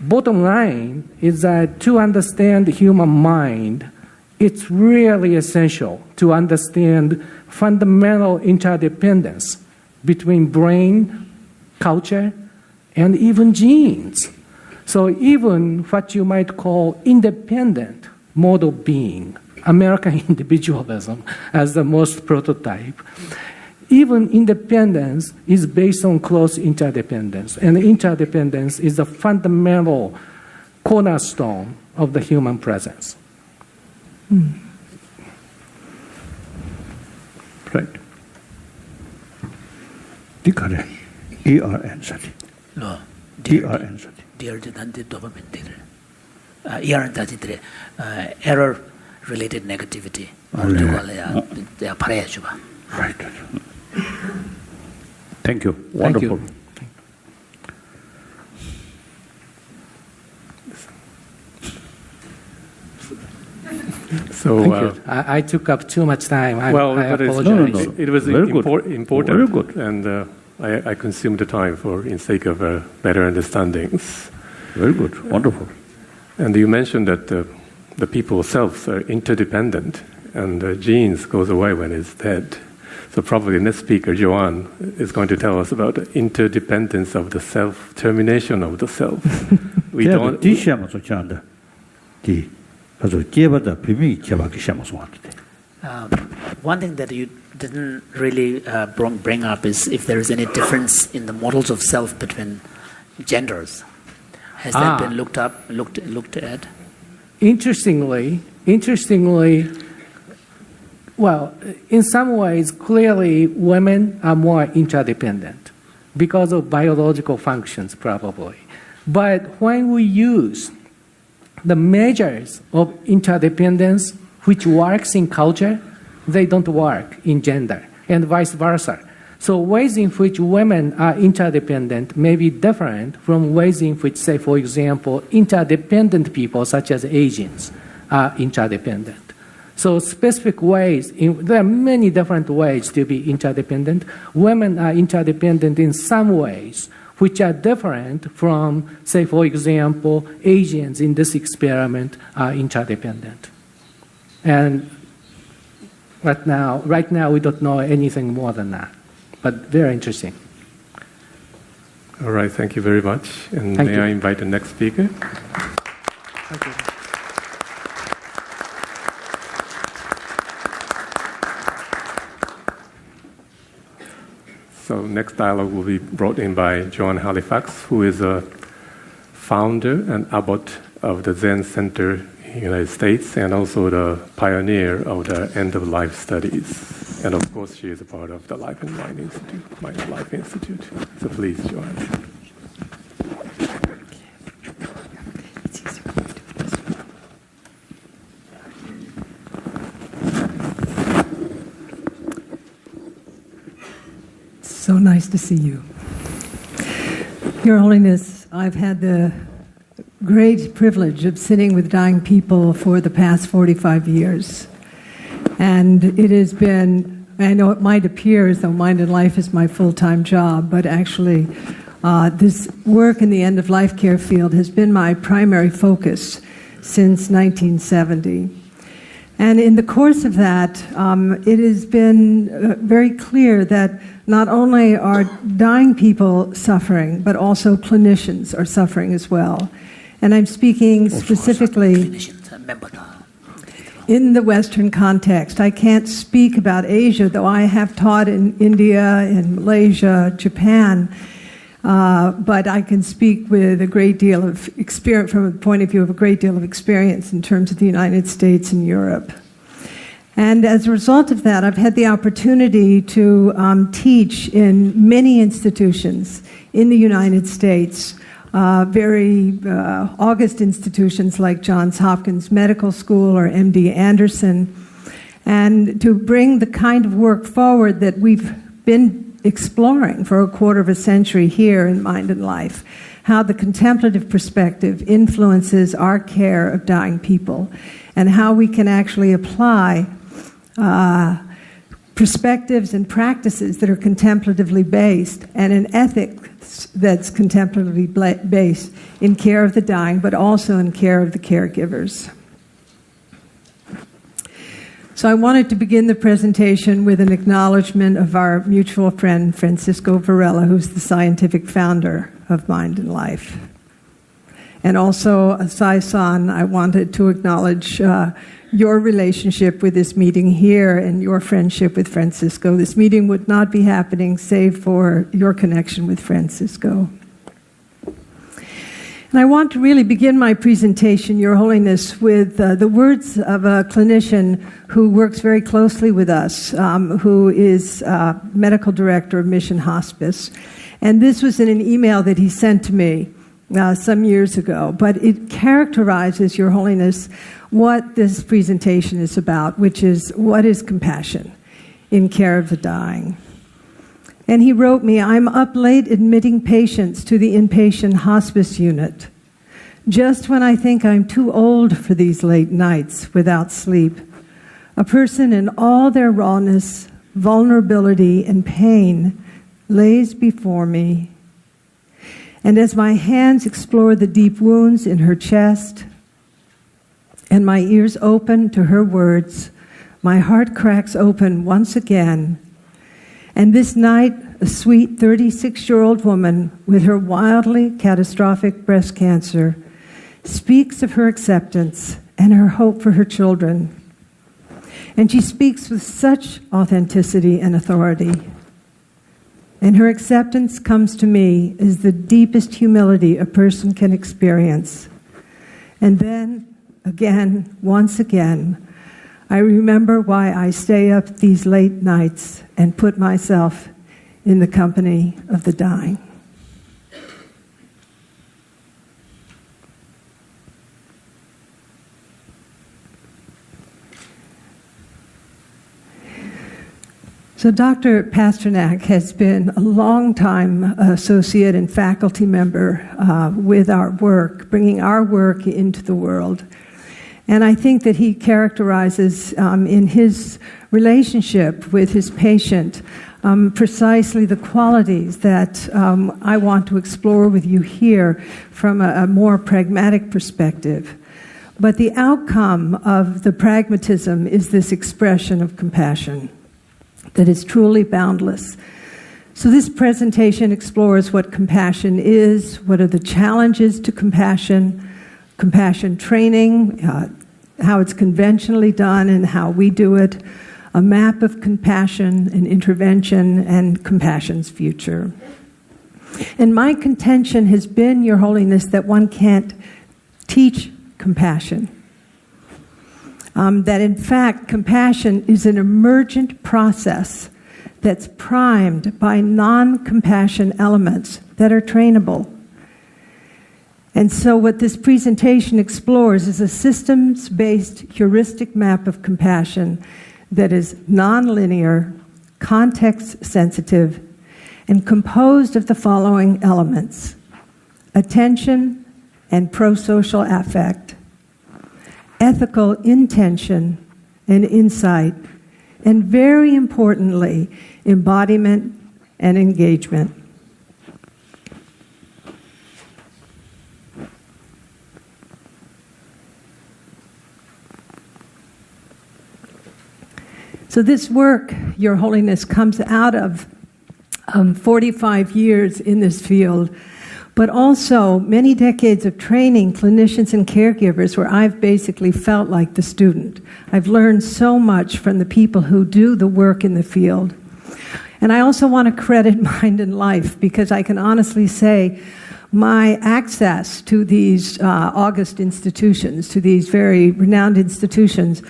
Speaker 2: bottom line is that to understand the human mind, it's really essential to understand fundamental interdependence between brain, culture, and even genes. So even what you might call independent mode of being, American individualism as the most prototype, even independence is based on close interdependence. And interdependence is the fundamental cornerstone of the human presence.
Speaker 4: Right. The correct ERN study.
Speaker 3: No.
Speaker 4: DRN.
Speaker 3: Dear the dopamine error related negativity.
Speaker 4: Right. Thank you.
Speaker 2: Thank you.
Speaker 4: Wonderful.
Speaker 1: So,
Speaker 2: Thank you. I took up too much time. I
Speaker 1: but
Speaker 2: apologize.
Speaker 4: No.
Speaker 1: it was
Speaker 4: Very good.
Speaker 1: important,
Speaker 4: Very good.
Speaker 1: and I consumed the time in sake of better understandings.
Speaker 4: Very good. Wonderful.
Speaker 1: And you mentioned that the people's selves are interdependent, and genes goes away when it's dead. So probably next speaker, Joanne, is going to tell us about the interdependence of the self, termination of the self. We don't.
Speaker 3: One thing that you didn't really bring up is if there is any difference in the models of self between genders. Has that been looked at?
Speaker 2: Interestingly, well, in some ways, clearly women are more interdependent because of biological functions, probably. But when we use the measures of interdependence which works in culture, they don't work in gender, and vice versa. So ways in which women are interdependent may be different from ways in which, say, for example, interdependent people such as Asians are interdependent. So specific ways, there are many different ways to be interdependent. Women are interdependent in some ways which are different from, say, for example, Asians in this experiment are interdependent. And right now we don't know anything more than that, but very interesting.
Speaker 1: All right, thank you very much. And
Speaker 2: Thank
Speaker 1: may
Speaker 2: you.
Speaker 1: I invite the next speaker?
Speaker 2: Thank you.
Speaker 1: So next dialogue will be brought in by Joan Halifax, who is a founder and abbot of the Zen Center in the United States, and also the pioneer of the end-of-life studies. And of course, she is a part of the Life and Mind Institute, Mind Life Institute. So please, Joan.
Speaker 6: So nice to see you. Your Holiness, I've had the great privilege of sitting with dying people for the past 45 years. And it has been, I know it might appear as though Mind and Life is my full-time job, but actually this work in the end-of-life care field has been my primary focus since 1970. And in the course of that, it has been very clear that not only are dying people suffering, but also clinicians are suffering as well. And I'm speaking specifically in the Western context. I can't speak about Asia, though I have taught in India, in Malaysia, Japan, but I can speak with a great deal of experience, from a point of view of a great deal of experience in terms of the United States and Europe. And as a result of that, I've had the opportunity to teach in many institutions in the United States, very august institutions like Johns Hopkins Medical School or MD Anderson, and to bring the kind of work forward that we've been exploring for a quarter of a century here in Mind and Life, how the contemplative perspective influences our care of dying people, and how we can actually apply perspectives and practices that are contemplatively based and an ethic that's contemplatively based in care of the dying, but also in care of the caregivers. So I wanted to begin the presentation with an acknowledgement of our mutual friend, Francisco Varela, who's the scientific founder of Mind and Life. And also, Sai-san, I wanted to acknowledge your relationship with this meeting here and your friendship with Francisco. This meeting would not be happening save for your connection with Francisco. And I want to really begin my presentation, Your Holiness, with the words of a clinician who works very closely with us, who is medical director of Mission Hospice. And this was in an email that he sent to me some years ago. But it characterizes, Your Holiness, what this presentation is about, which is what is compassion in care of the dying. And he wrote me, I'm up late admitting patients to the inpatient hospice unit. Just when I think I'm too old for these late nights without sleep, a person in all their rawness, vulnerability, and pain lays before me. And as my hands explore the deep wounds in her chest, and my ears open to her words, my heart cracks open once again. And this night, a sweet 36-year-old woman with her wildly catastrophic breast cancer speaks of her acceptance and her hope for her children. And she speaks with such authenticity and authority. And her acceptance comes to me as the deepest humility a person can experience. And then, again, once again, I remember why I stay up these late nights and put myself in the company of the dying. So Dr. Pasternak has been a long-time associate and faculty member with our work, bringing our work into the world. And I think that he characterizes in his relationship with his patient precisely the qualities that I want to explore with you here from a more pragmatic perspective. But the outcome of the pragmatism is this expression of compassion that is truly boundless. So this presentation explores what compassion is, what are the challenges to compassion, compassion training, how it's conventionally done and how we do it, a map of compassion and intervention, and compassion's future. And my contention has been, Your Holiness, that one can't teach compassion. That in fact, compassion is an emergent process that's primed by non-compassion elements that are trainable. And so what this presentation explores is a systems-based heuristic map of compassion that is nonlinear, context-sensitive, and composed of the following elements: attention and pro-social affect, ethical intention and insight, and very importantly, embodiment and engagement. So this work, Your Holiness, comes out of 45 years in this field, but also many decades of training clinicians and caregivers where I've basically felt like the student. I've learned so much from the people who do the work in the field. And I also want to credit Mind and Life, because I can honestly say my access to these august institutions, to these very renowned institutions,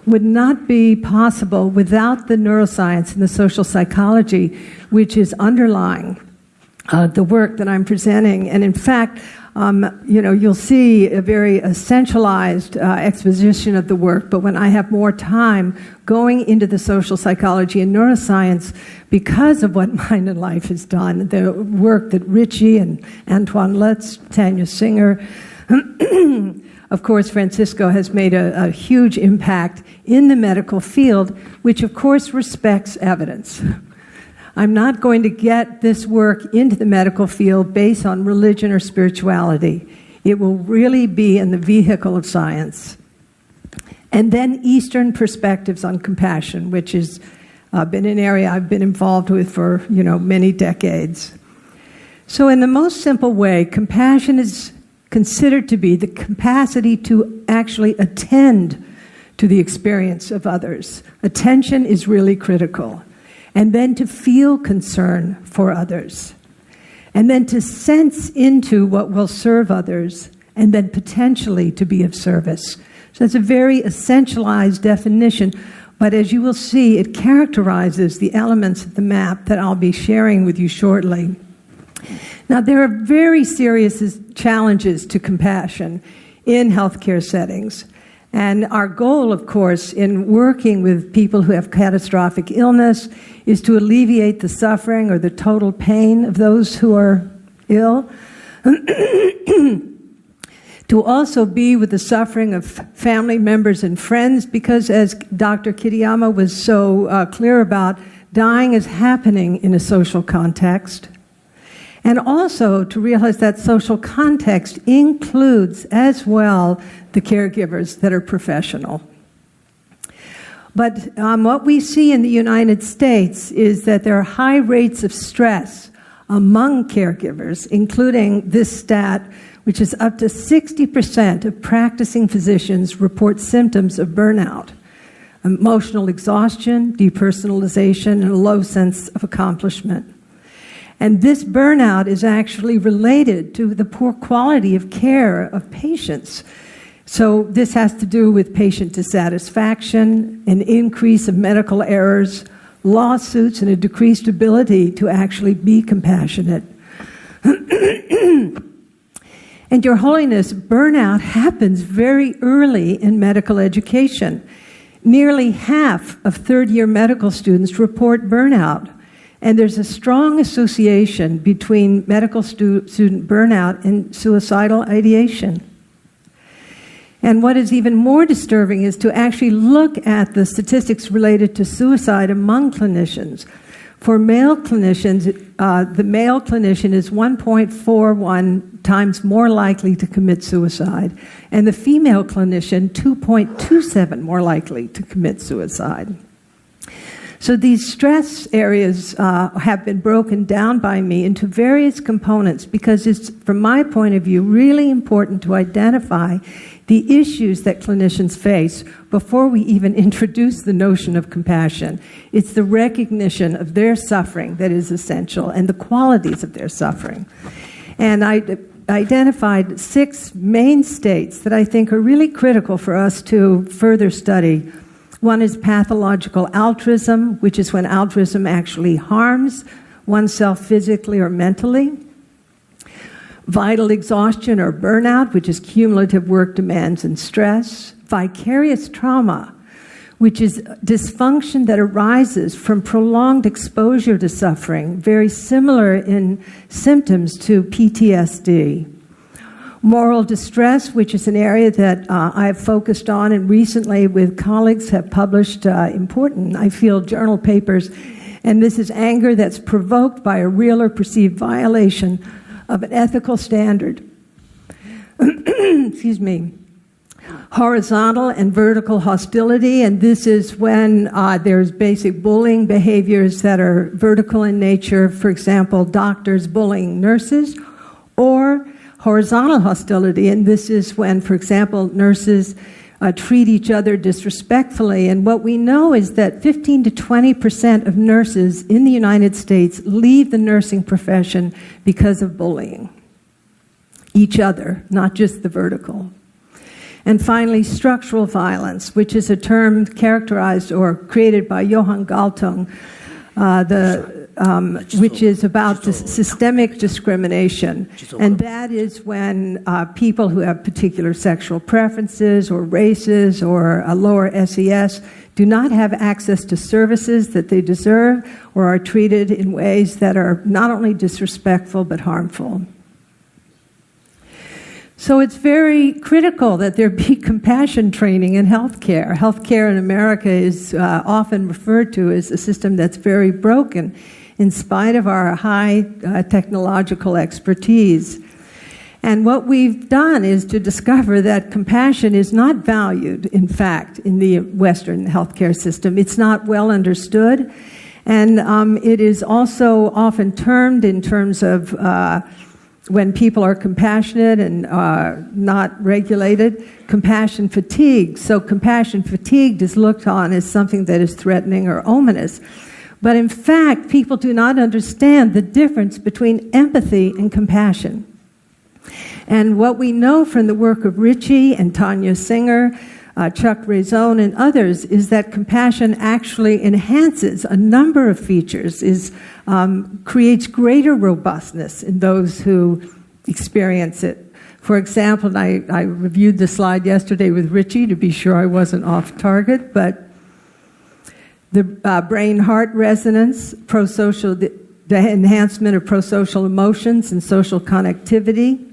Speaker 6: would not be possible without the neuroscience and the social psychology which is underlying the work that I'm presenting. And in fact, you'll see a very essentialized exposition of the work, but when I have more time going into the social psychology and neuroscience, because of what Mind and Life has done, the work that Richie and Antoine Lutz, Tanya Singer, of course, Francisco has made a huge impact in the medical field, which of course respects evidence. I'm not going to get this work into the medical field based on religion or spirituality. It will really be in the vehicle of science. And then Eastern perspectives on compassion, which has been an area I've been involved with for many decades. So in the most simple way, compassion is considered to be the capacity to actually attend to the experience of others. Attention is really critical. And then to feel concern for others. And then to sense into what will serve others, and then potentially to be of service. So it's a very essentialized definition, but as you will see, it characterizes the elements of the map that I'll be sharing with you shortly. Now, there are very serious challenges to compassion in healthcare settings. And our goal, of course, in working with people who have catastrophic illness is to alleviate the suffering or the total pain of those who are ill, to also be with the suffering of family members and friends, because as Dr. Kitayama was so clear about, dying is happening in a social context. And also to realize that social context includes as well the caregivers that are professional. But what we see in the United States is that there are high rates of stress among caregivers, including this stat, which is up to 60% of practicing physicians report symptoms of burnout, emotional exhaustion, depersonalization, and a low sense of accomplishment. And this burnout is actually related to the poor quality of care of patients. So this has to do with patient dissatisfaction, an increase of medical errors, lawsuits, and a decreased ability to actually be compassionate. And Your Holiness, burnout happens very early in medical education. Nearly half of third-year medical students report burnout. And there's a strong association between medical student burnout and suicidal ideation. And what is even more disturbing is to actually look at the statistics related to suicide among clinicians. For male clinicians, the male clinician is 1.41 times more likely to commit suicide, and the female clinician 2.27 more likely to commit suicide. So these stress areas have been broken down by me into various components because it's, from my point of view, really important to identify the issues that clinicians face before we even introduce the notion of compassion. It's the recognition of their suffering that is essential and the qualities of their suffering. And I identified 6 main states that I think are really critical for us to further study. One is pathological altruism, which is when altruism actually harms oneself physically or mentally. Vital exhaustion or burnout, which is cumulative work demands and stress. Vicarious trauma, which is dysfunction that arises from prolonged exposure to suffering, very similar in symptoms to PTSD. Moral distress, which is an area that I've focused on and recently with colleagues have published important, I feel, journal papers. And this is anger that's provoked by a real or perceived violation of an ethical standard. Excuse me. Horizontal and vertical hostility, and this is when there's basic bullying behaviors that are vertical in nature, for example, doctors bullying nurses, or horizontal hostility, and this is when, for example, nurses treat each other disrespectfully. And what we know is that 15 to 20% of nurses in the United States leave the nursing profession because of bullying. Each other, not just the vertical. And finally, structural violence, which is a term characterized or created by Johan Galtung, which is about systemic discrimination. And that is when people who have particular sexual preferences or races or a lower SES do not have access to services that they deserve or are treated in ways that are not only disrespectful but harmful. So it's very critical that there be compassion training in healthcare. Healthcare in America is often referred to as a system that's very broken in spite of our high technological expertise. And what we've done is to discover that compassion is not valued, in fact, in the Western healthcare system. It's not well understood. And it is also often termed in terms of when people are compassionate and not regulated, compassion fatigue. So compassion fatigue is looked on as something that is threatening or ominous. But in fact, people do not understand the difference between empathy and compassion. And what we know from the work of Richie and Tanya Singer, Chuck Raison and others, is that compassion actually enhances a number of features, creates greater robustness in those who experience it. For example, I reviewed the slide yesterday with Richie to be sure I wasn't off target, but the brain-heart resonance, the enhancement of prosocial emotions and social connectivity,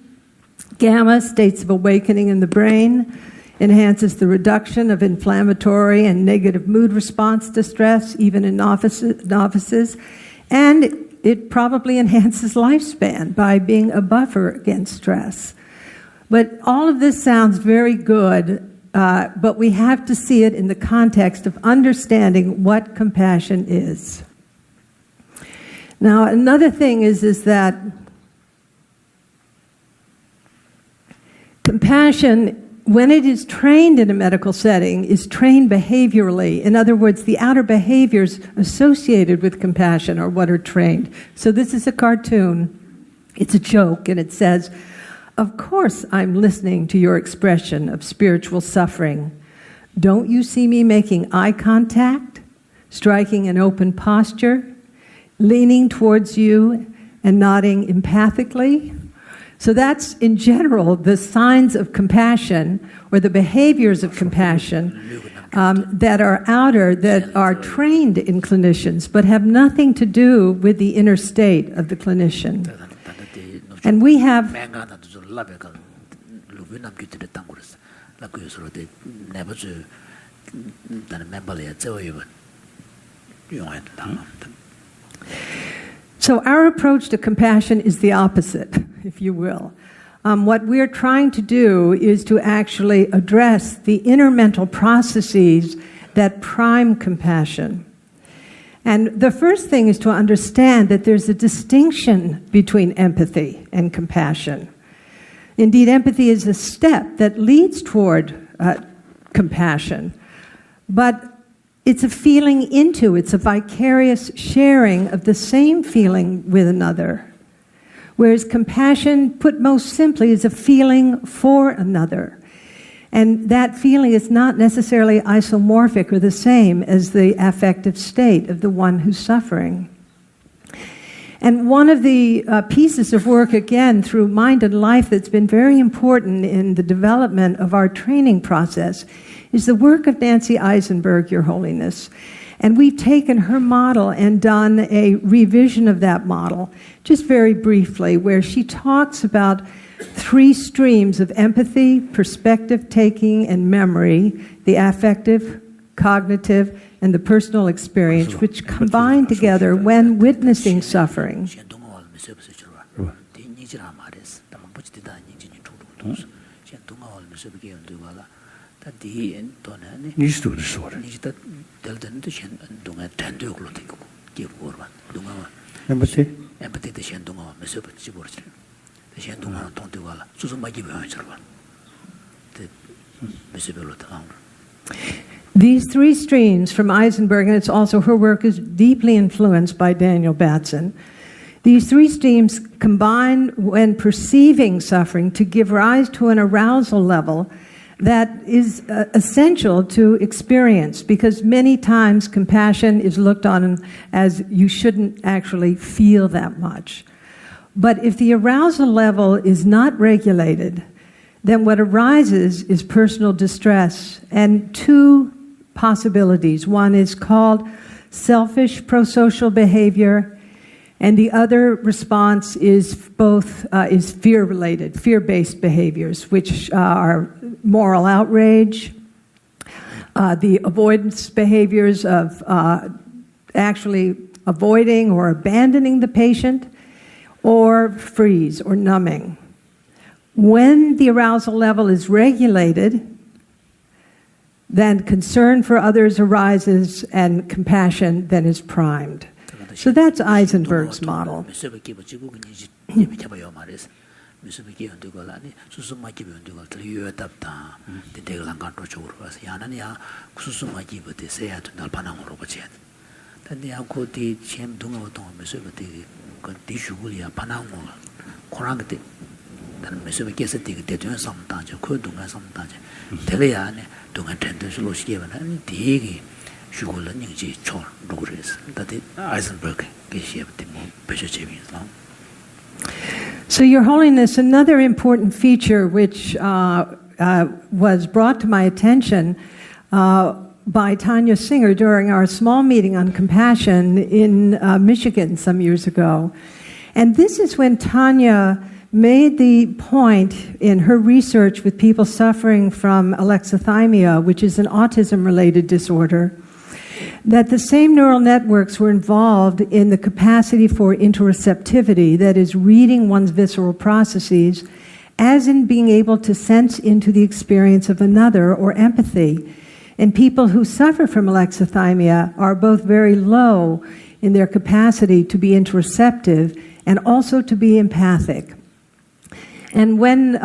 Speaker 6: gamma, states of awakening in the brain, enhances the reduction of inflammatory and negative mood response to stress, even in novices, and it probably enhances lifespan by being a buffer against stress. But all of this sounds very good, but we have to see it in the context of understanding what compassion is. Now, another thing is that compassion, when it is trained in a medical setting, is trained behaviorally. In other words, the outer behaviors associated with compassion are what are trained. So this is a cartoon. It's a joke, and it says, "Of course I'm listening to your expression of spiritual suffering. Don't you see me making eye contact, striking an open posture, leaning towards you and nodding empathically?" So that's, in general, the signs of compassion or the behaviors of compassion that are outer, that are trained in clinicians, but have nothing to do with the inner state of the clinician. And we have... So our approach to compassion is the opposite, if you will. What we're trying to do is to actually address the inner mental processes that prime compassion. And the first thing is to understand that there's a distinction between empathy and compassion. Indeed, empathy is a step that leads toward compassion, but it's a feeling into, it's a vicarious sharing of the same feeling with another. Whereas compassion, put most simply, is a feeling for another. And that feeling is not necessarily isomorphic or the same as the affective state of the one who's suffering. And one of the pieces of work, again, through Mind and Life that's been very important in the development of our training process is the work of Nancy Eisenberg, Your Holiness. And we've taken her model and done a revision of that model, just very briefly, where she talks about 3 streams of empathy, perspective taking, and memory, the affective, cognitive, and the personal experience, which combine together when witnessing suffering. These 3 streams from Eisenberg, and it's also her work is deeply influenced by Daniel Batson. These 3 streams combine when perceiving suffering to give rise to an arousal level that is essential to experience, because many times compassion is looked on as you shouldn't actually feel that much. But if the arousal level is not regulated, then what arises is personal distress and 2 possibilities. One is called selfish prosocial behavior, and the other response is is fear-related, fear-based behaviors, which are moral outrage, the avoidance behaviors of actually avoiding or abandoning the patient, or freeze or numbing. When the arousal level is regulated, then concern for others arises and compassion then is primed. So that's Eisenberg's model.
Speaker 3: 단 메시브 계속 되게 대전 상담자 그 동안 상담자 대래야네 동안 텐데서 로시게는 되게 슈골은 이제 초 루그레스 다들 아이젠버그 게시했대 뭐 배셔 재미있어.
Speaker 6: So, Your Holiness, another important feature which was brought to my attention by Tanya Singer during our small meeting on compassion in Michigan some years ago. And this is when Tanya made the point in her research with people suffering from alexithymia, which is an autism-related disorder, that the same neural networks were involved in the capacity for interoceptivity, that is, reading one's visceral processes, as in being able to sense into the experience of another, or empathy. And people who suffer from alexithymia are both very low in their capacity to be interoceptive and also to be empathic. And when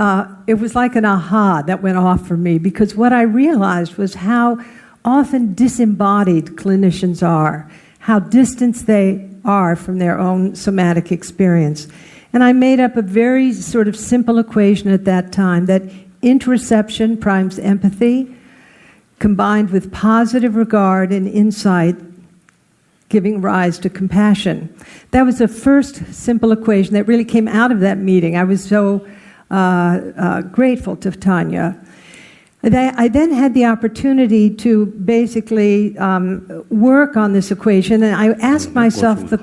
Speaker 6: it was like an aha that went off for me, because what I realized was how often disembodied clinicians are, how distant they are from their own somatic experience. And I made up a very sort of simple equation at that time that interoception primes empathy, combined with positive regard and insight, giving rise to compassion. That was the first simple equation that really came out of that meeting. I was so grateful to Tanya. I then had the opportunity to basically work on this equation, and I asked myself the...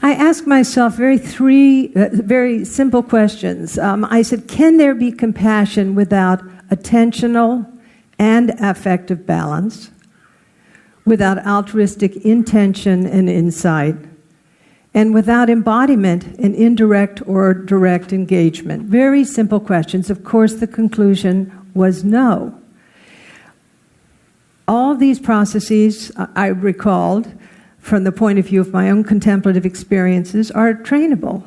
Speaker 6: I asked myself three very simple questions. I said, can there be compassion without attentional and affective balance, without altruistic intention and insight, and without embodiment and indirect or direct engagement? Very simple questions. Of course, the conclusion was no. All these processes, I recalled, from the point of view of my own contemplative experiences, are trainable.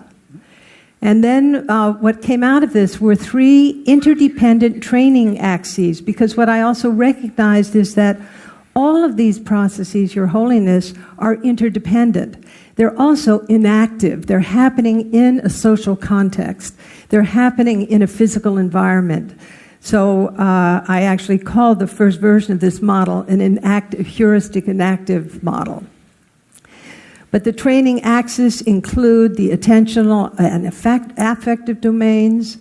Speaker 6: And then what came out of this were three interdependent training axes, because what I also recognized is that all of these processes, Your Holiness, are interdependent. They're also inactive. They're happening in a social context. They're happening in a physical environment. So I actually called the first version of this model an heuristic inactive model. But the training axes include the attentional and affective domains,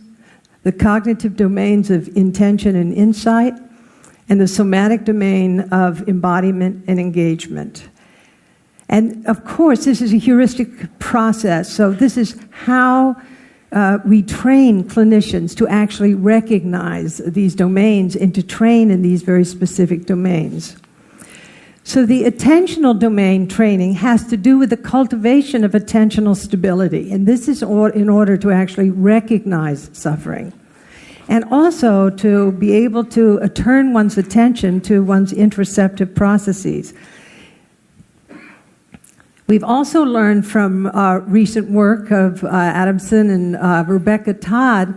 Speaker 6: the cognitive domains of intention and insight, and the somatic domain of embodiment and engagement. And of course, this is a heuristic process, so this is how we train clinicians to actually recognize these domains and to train in these very specific domains. So the attentional domain training has to do with the cultivation of attentional stability, and this is in order to actually recognize suffering, and also to be able to turn one's attention to one's interoceptive processes. We've also learned from recent work of Adamson and Rebecca Todd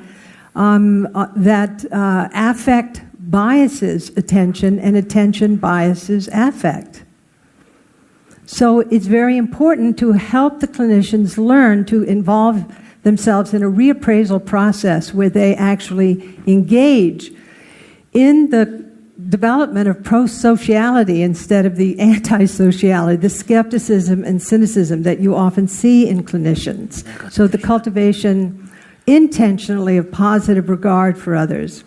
Speaker 6: that affect biases attention and attention biases affect. So it's very important to help the clinicians learn to involve themselves in a reappraisal process where they actually engage in the development of pro-sociality instead of the anti-sociality, the skepticism and cynicism that you often see in clinicians. So the cultivation intentionally of positive regard for others.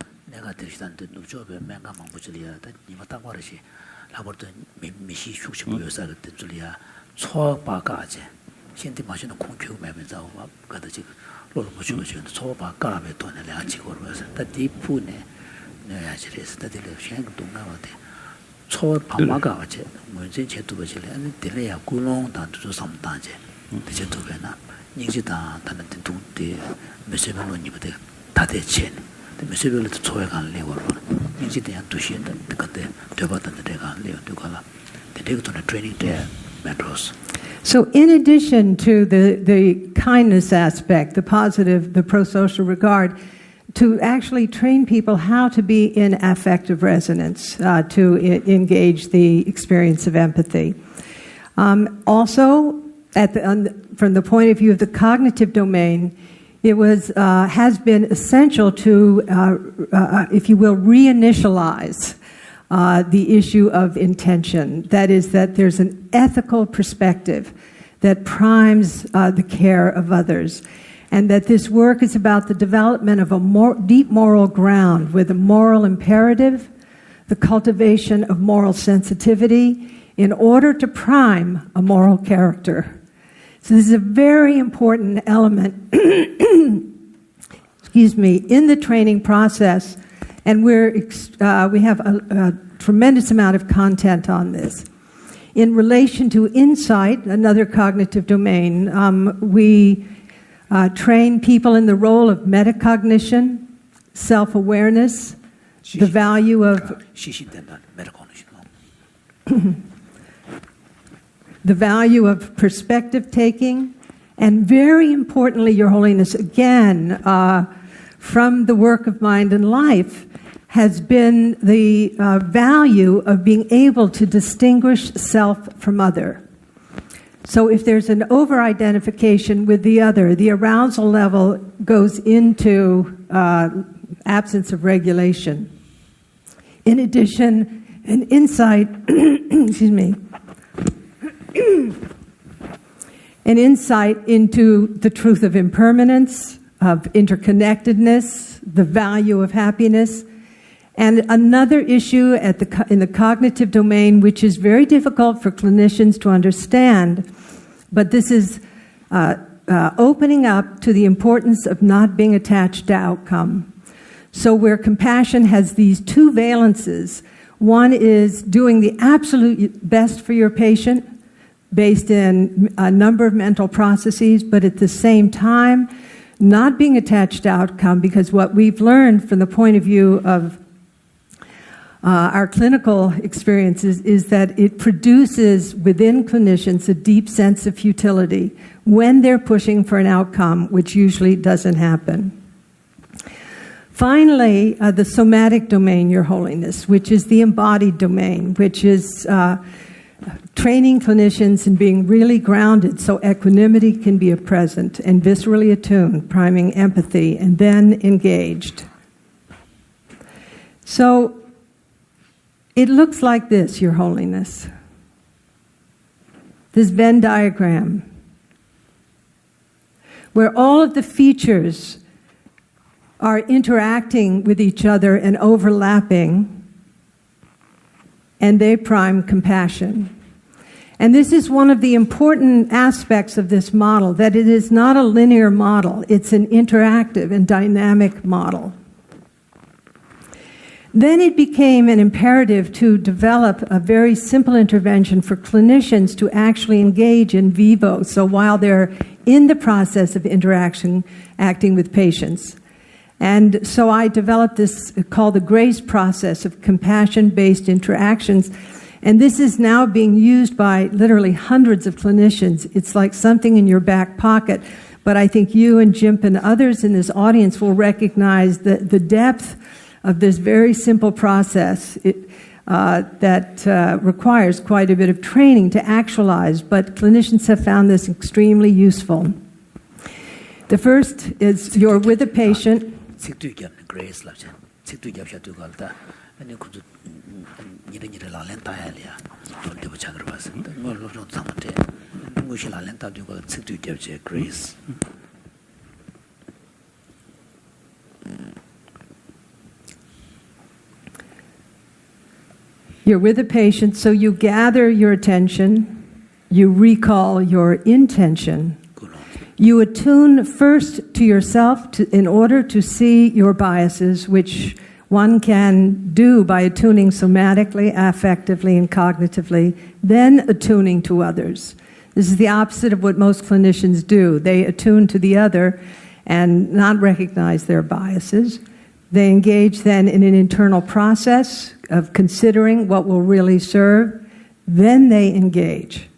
Speaker 6: So in addition to the kindness aspect, the positive, the pro-social regard, to actually train people how to be in affective resonance, to engage the experience of empathy. Also, from the point of view of the cognitive domain, it has been essential to, if you will, reinitialize the issue of intention. That is, that there's an ethical perspective that primes the care of others, and that this work is about the development of a deep moral ground with a moral imperative, the cultivation of moral sensitivity in order to prime a moral character. So this is a very important element excuse me, in the training process, and we have a tremendous amount of content on this. In relation to insight, another cognitive domain, we train people in the role of metacognition, self-awareness, the value of the value of perspective taking, and very importantly, Your Holiness, again, from the work of Mind and Life, has been the value of being able to distinguish self from other. So if there's an over-identification with the other, the arousal level goes into absence of regulation. In addition, an insight, excuse me, an insight into the truth of impermanence, of interconnectedness, the value of happiness, and another issue in the cognitive domain, which is very difficult for clinicians to understand, but this is opening up to the importance of not being attached to outcome. So where compassion has these two valences, one is doing the absolute best for your patient based in a number of mental processes, but at the same time, not being attached to outcome, because what we've learned from the point of view of our clinical experiences is that it produces within clinicians a deep sense of futility when they're pushing for an outcome, which usually doesn't happen. Finally, the somatic domain, Your Holiness, which is the embodied domain, which is training clinicians in being really grounded so equanimity can be present and viscerally attuned, priming empathy, and then engaged. So it looks like this, Your Holiness. This Venn diagram, where all of the features are interacting with each other and overlapping, and they prime compassion. And this is one of the important aspects of this model, that it is not a linear model, it's an interactive and dynamic model. Then it became an imperative to develop a very simple intervention for clinicians to actually engage in vivo, so while they're in the process of interaction, acting with patients. And so I developed this called the GRACE process of compassion-based interactions, and this is now being used by literally hundreds of clinicians. It's like something in your back pocket, but I think you and Jimp and others in this audience will recognize the depth of this very simple process that requires quite a bit of training to actualize, but clinicians have found this extremely useful. The first is you're with a patient. You're with a patient, so you gather your attention, you recall your intention. You attune first to yourself in order to see your biases, which one can do by attuning somatically, affectively, and cognitively, then attuning to others. This is the opposite of what most clinicians do. They attune to the other and not recognize their biases. They engage then in an internal process of considering what will really serve. Then they engage.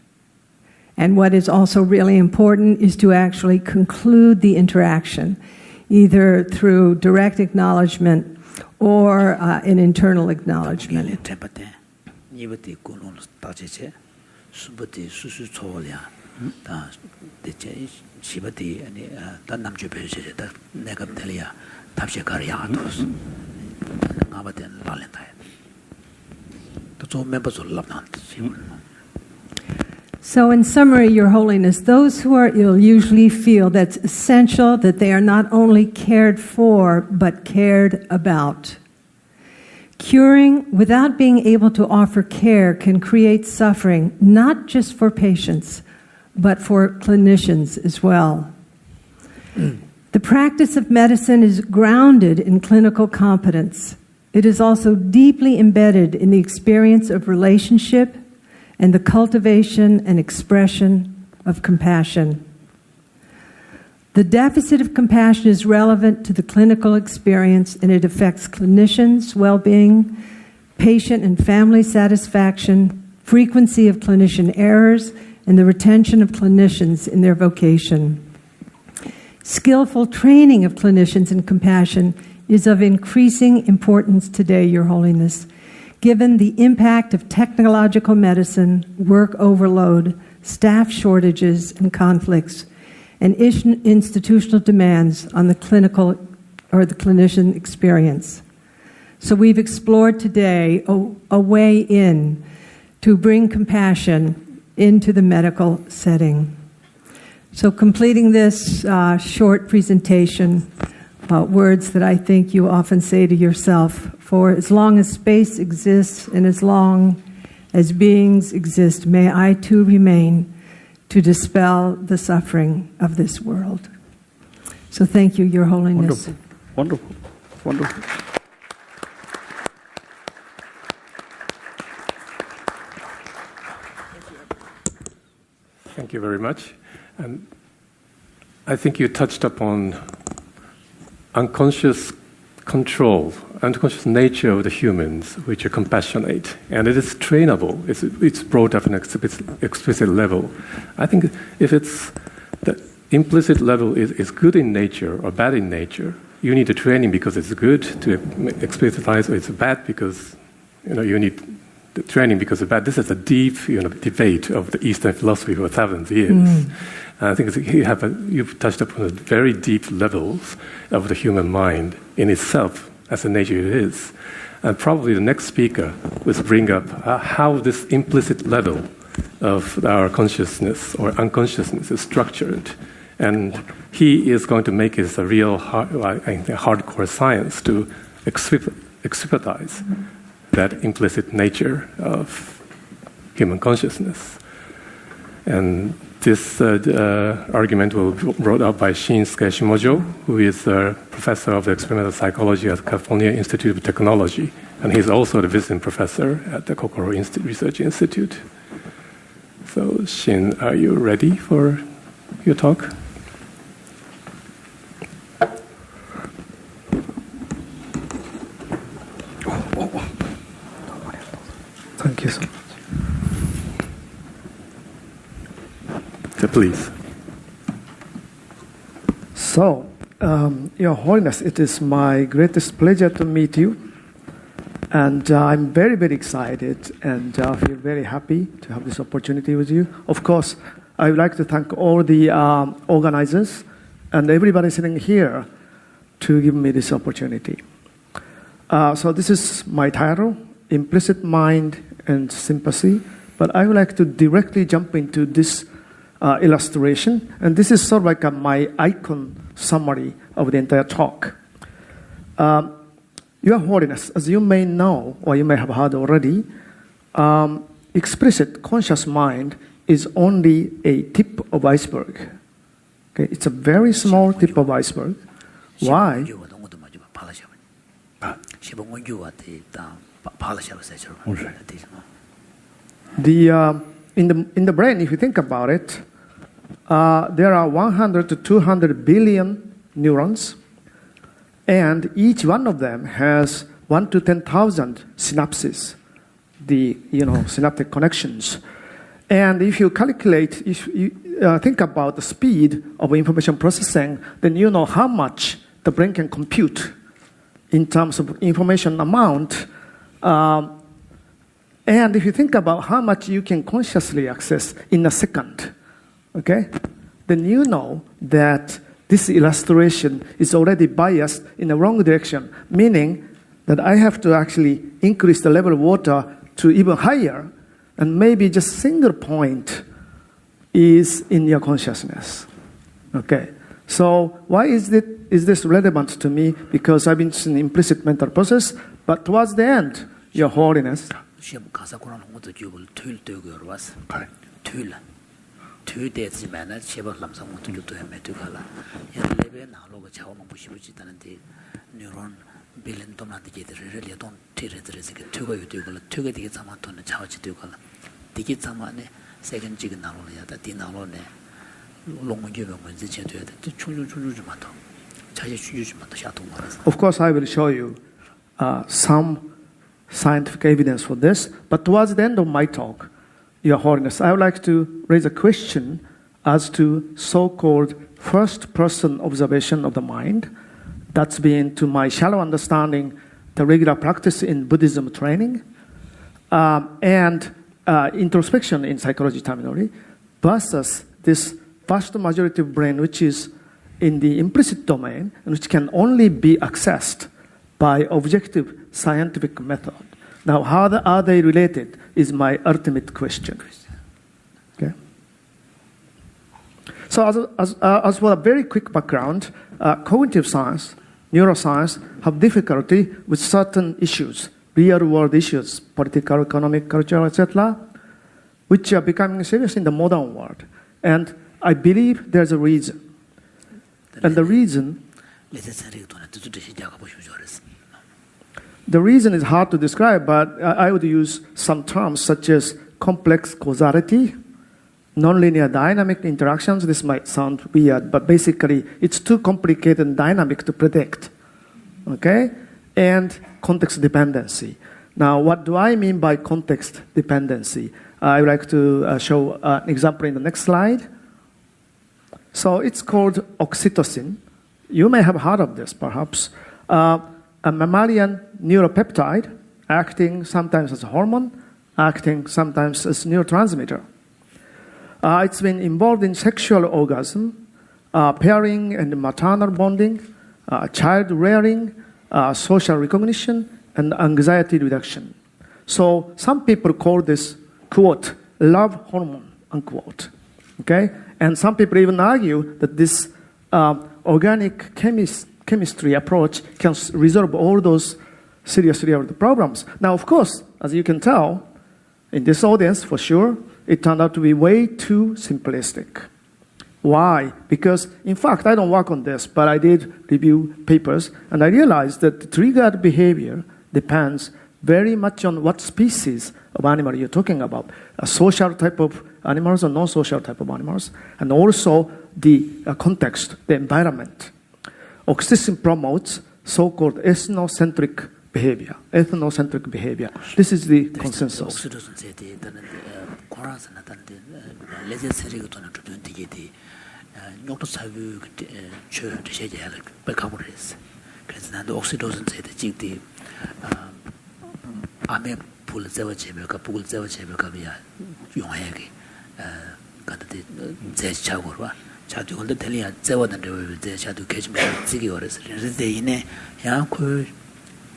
Speaker 6: And what is also really important is to actually conclude the interaction, either through direct acknowledgement or an internal acknowledgement. So in summary, Your Holiness, those who are ill usually feel that's essential that they are not only cared for, but cared about. Curing without being able to offer care can create suffering, not just for patients, but for clinicians as well. The practice of medicine is grounded in clinical competence. It is also deeply embedded in the experience of relationship and the cultivation and expression of compassion. The deficit of compassion is relevant to the clinical experience, and it affects clinicians' well-being, patient and family satisfaction, frequency of clinician errors, and the retention of clinicians in their vocation. Skillful training of clinicians in compassion is of increasing importance today, Your Holiness, given the impact of technological medicine, work overload, staff shortages and conflicts, and institutional demands on the clinical or the clinician experience. So we've explored today a way in to bring compassion into the medical setting. So completing this short presentation, words that I think you often say to yourself: for as long as space exists and as long as beings exist, may I too remain to dispel the suffering of this world. So thank you, Your Holiness.
Speaker 4: Wonderful, wonderful, wonderful.
Speaker 1: Thank you very much. And I think you touched upon unconscious control, unconscious nature of the humans, which are compassionate, and it is trainable. It's brought up an explicit level. I think if it's the implicit level is good in nature or bad in nature, you need the training because it's good to explicitize, or it's bad because you need the training because it's bad. This is a deep debate of the Eastern philosophy for thousands of years. I think you've touched upon the very deep levels of the human mind in itself, as the nature it is. And probably the next speaker will bring up how this implicit level of our consciousness or unconsciousness is structured. And he is going to make it a real hardcore science to explicitize that implicit nature of human consciousness. And this argument will be brought up by Shinsuke Shimojo, who is a professor of experimental psychology at California Institute of Technology, and he's also the visiting professor at the Kokoro Research Institute. So, Shin, are you ready for your talk?
Speaker 5: Thank you so much.
Speaker 1: So please.
Speaker 5: So, Your Holiness, it is my greatest pleasure to meet you. And I'm very, very excited and feel very happy to have this opportunity with you. Of course, I would like to thank all the organizers and everybody sitting here to give me this opportunity. So this is my title, Implicit Mind and Sympathy. But I would like to directly jump into this illustration. And this is sort of like my icon summary of the entire talk. Your Holiness, as you may know, or you may have heard already, explicit conscious mind is only a tip of iceberg. Okay, it's a very small tip of iceberg. Why? In the brain, if you think about it, there are 100 to 200 billion neurons, and each one of them has 1 to 10,000 synapses, the synaptic connections. And if you calculate, if you think about the speed of information processing, then you know how much the brain can compute in terms of information amount. And if you think about how much you can consciously access in a second, okay, then you know that this illustration is already biased in the wrong direction, meaning that I have to actually increase the level of water to even higher, and maybe just single point is in your consciousness. Okay, so why is this relevant to me? Because I've been in implicit mental process, but towards the end, Your Holiness.
Speaker 3: 빌린 도마한테 제대로 돈 티레드레스 그 투고 유튜브를 투게 되게 자만 돈을 차와지 되고라 되게 자만에 세건 찍은 나로야다 디나로네 롱문주가 뭔지 제대로 돼 충충충충 맞다 자기 주주주 맞다 샤동 말아서.
Speaker 5: Of course I will show you some scientific evidence for this, but towards the end of my talk, Your Holiness, I would like to raise a question as to so-called first-person observation of the mind. That's been, to my shallow understanding, the regular practice in Buddhism training, and introspection in psychology terminology, versus this vast majority of brain, which is in the implicit domain, and which can only be accessed by objective scientific method. Now, how are they related is my ultimate question. Okay. So as for a very quick background, cognitive science, neuroscience have difficulty with certain issues, real-world issues, political, economic, cultural, etc., which are becoming serious in the modern world. And I believe there's a reason. And the reason is hard to describe, but I would use some terms such as complex causality, nonlinear dynamic interactions. This might sound weird, but basically it's too complicated and dynamic to predict. Okay? And context dependency. Now, what do I mean by context dependency? I would like to show an example in the next slide. So it's called oxytocin. You may have heard of this, perhaps. A mammalian neuropeptide acting sometimes as a hormone, acting sometimes as a neurotransmitter. It's been involved in sexual orgasm, pairing and maternal bonding, child rearing, social recognition, and anxiety reduction. So some people call this, quote, love hormone, unquote. Okay? And some people even argue that this organic chemistry approach can resolve all those serious real-world problems. Now, of course, as you can tell, in this audience, for sure, it turned out to be way too simplistic. Why? Because, in fact, I don't work on this, but I did review papers, and I realized that the triggered behavior depends very much on what species of animal you're talking about. A social type of animals or non-social type of animals, and also the context, the environment. Oxytocin promotes so-called ethnocentric behavior. Ethnocentric behavior. This is the consensus.
Speaker 3: 자두걸도 텔리아 제원한데 제 자두 개좀 지기 어렸어. 그래서 이내 야그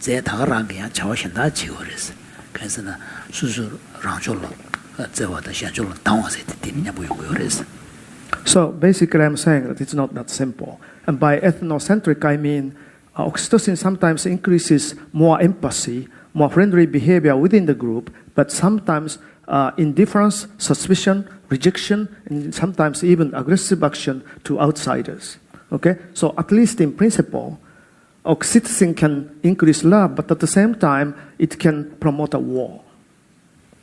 Speaker 3: 제 다가랑 그냥 자원신다 지거렸어. 그래서는 수수 랑졸로 제와다 샤졸로 당와서 되느냐 보이고 그랬어.
Speaker 5: So basically I'm saying that it's not that simple. And by ethnocentric I mean oxytocin sometimes increases more empathy, more friendly behavior within the group, but sometimes indifference, suspicion, rejection, and sometimes even aggressive action to outsiders. Okay? So at least in principle, oxytocin can increase love, but at the same time, it can promote a war.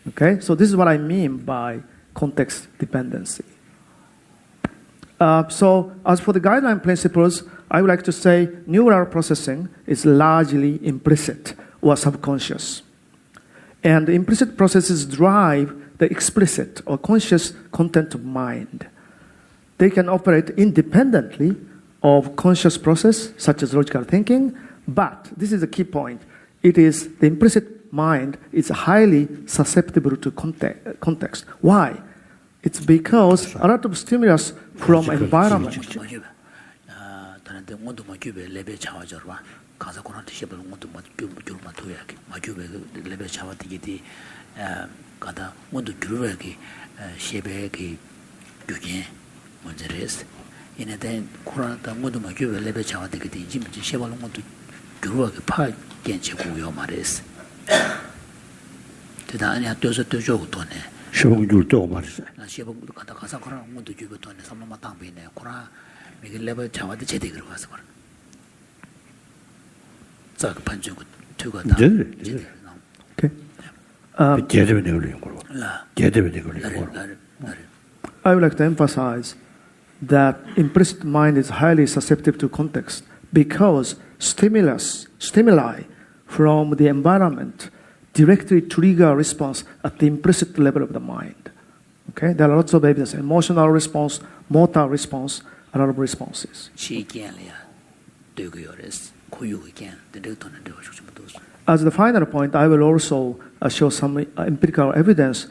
Speaker 5: Okay? So this is what I mean by context dependency. So as for the guideline principles, I would like to say neural processing is largely implicit or subconscious. And implicit processes drive the explicit or conscious content of mind. They can operate independently of conscious process, such as logical thinking, but this is a key point. It is the implicit mind is highly susceptible to context. Why? It's because a lot of stimulus from environment. I would like to emphasize that implicit mind is highly susceptible to context because stimuli from the environment directly trigger response at the implicit level of the mind. Okay, there are lots of evidence: emotional response, motor response, a lot of responses. As the final point, I will also show some empirical evidence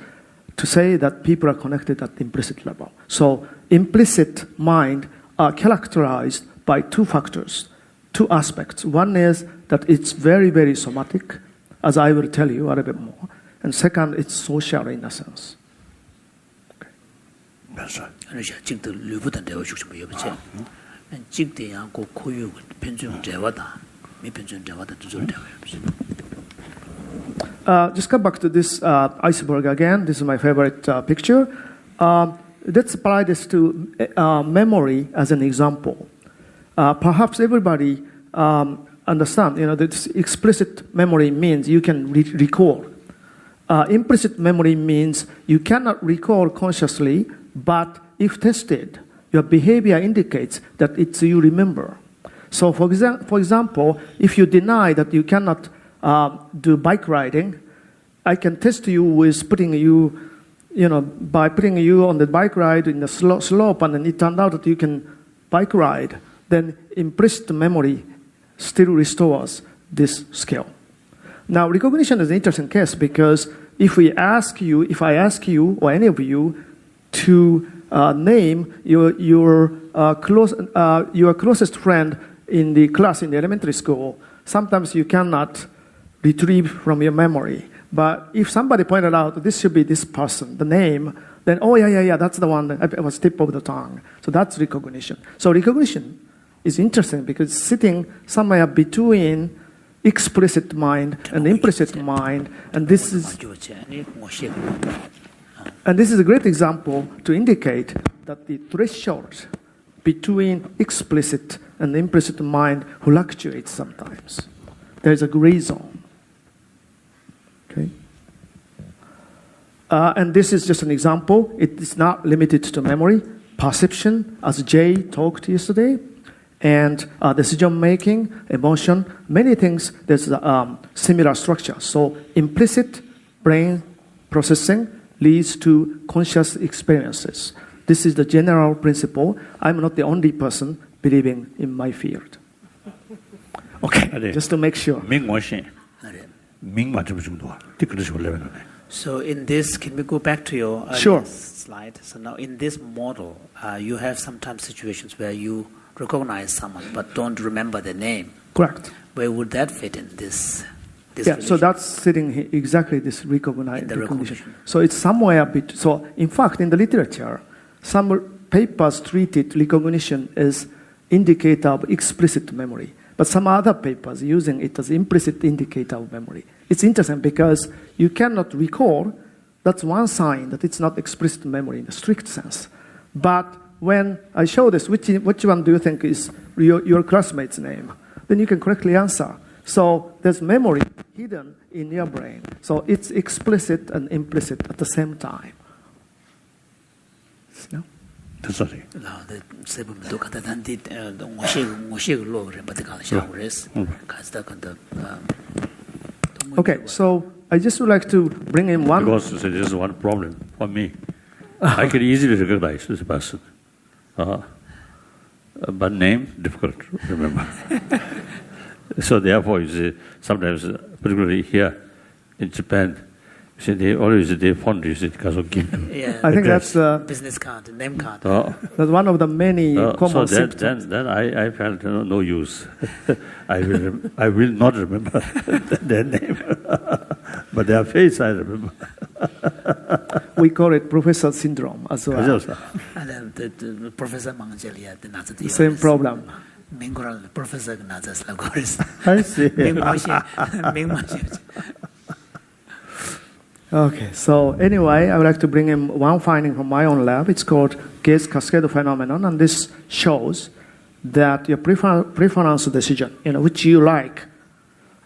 Speaker 5: to say that people are connected at the implicit level. So implicit mind are characterized by two factors, two aspects. One is that it's very, very somatic, as I will tell you a little bit more. And second, it's social in a sense. Just come back to this iceberg again. This is my favorite picture. Let's apply this to memory as an example. Perhaps everybody understand, that explicit memory means you can recall. Implicit memory means you cannot recall consciously, but if tested, your behavior indicates that it's you remember. So for example, if you deny that you cannot do bike riding, I can test you with putting you, by putting you on the bike ride in the slope, and then it turned out that you can bike ride, then implicit memory still restores this skill. Now, recognition is an interesting case because if I ask you or any of you to name your closest friend in the class in the elementary school, sometimes you cannot retrieve from your memory. But if somebody pointed out this should be this person, the name, then that's the one that was tip of the tongue. So that's recognition. So recognition is interesting because it's sitting somewhere between explicit mind and implicit mind, and this is a great example to indicate that the threshold between explicit and implicit mind fluctuates sometimes. There is a gray zone. Okay, and this is just an example. It is not limited to memory, perception, as Jay talked yesterday, and decision-making, emotion, many things, there's a similar structure. So implicit brain processing leads to conscious experiences. This is the general principle. I'm not the only person believing in my field. Okay, just to make sure.
Speaker 3: So in this, can we go back to your
Speaker 5: Sure.
Speaker 3: slide? So now in this model, you have sometimes situations where you recognize someone but don't remember the name.
Speaker 5: Correct.
Speaker 3: Where would that fit in this
Speaker 5: Yeah, so
Speaker 3: relation?
Speaker 5: that's sitting here, exactly this recognition.
Speaker 3: recognition.
Speaker 5: So it's somewhere so in fact, in the literature, some papers treated recognition as indicator of explicit memory, but some other papers using it as implicit indicator of memory. It's interesting because you cannot recall. That's one sign that it's not explicit memory in the strict sense. But when I show this, which one do you think is your classmate's name? Then you can correctly answer. So there's memory hidden in your brain. So it's explicit and implicit at the same time. No? Okay, so I just would like to bring in one.
Speaker 4: Because this is one problem for me. I can easily recognize this person. But name, difficult to remember. So therefore, you see, sometimes, particularly here in Japan, you see, they fond use it because of Ginto.
Speaker 3: Yeah.
Speaker 5: I think that's
Speaker 3: business card, name card.
Speaker 5: that's one of the many common
Speaker 4: so
Speaker 5: symptoms.
Speaker 4: then I felt no use. I will not remember their name, but their face I remember.
Speaker 5: We call it professor syndrome as well.
Speaker 3: And then the professor Mangelia, the
Speaker 5: Same problem.
Speaker 3: Mingural professor Nazas Lagoris.
Speaker 4: I see.
Speaker 5: Okay, so anyway, I would like to bring in one finding from my own lab. It's called gaze cascade phenomenon, and this shows that your preference decision, which you like,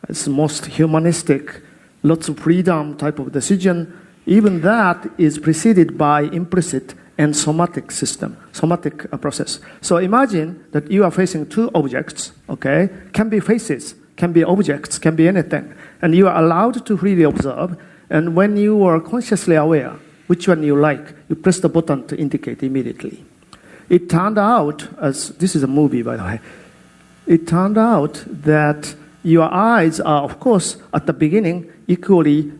Speaker 5: it's most humanistic, lots of freedom type of decision, even that is preceded by implicit and somatic system, somatic process. So imagine that you are facing two objects, okay? Can be faces, can be objects, can be anything. And you are allowed to freely observe. And when you are consciously aware which one you like, you press the button to indicate immediately. It turned out, this is a movie by the way, it turned out that your eyes are, of course, at the beginning, equally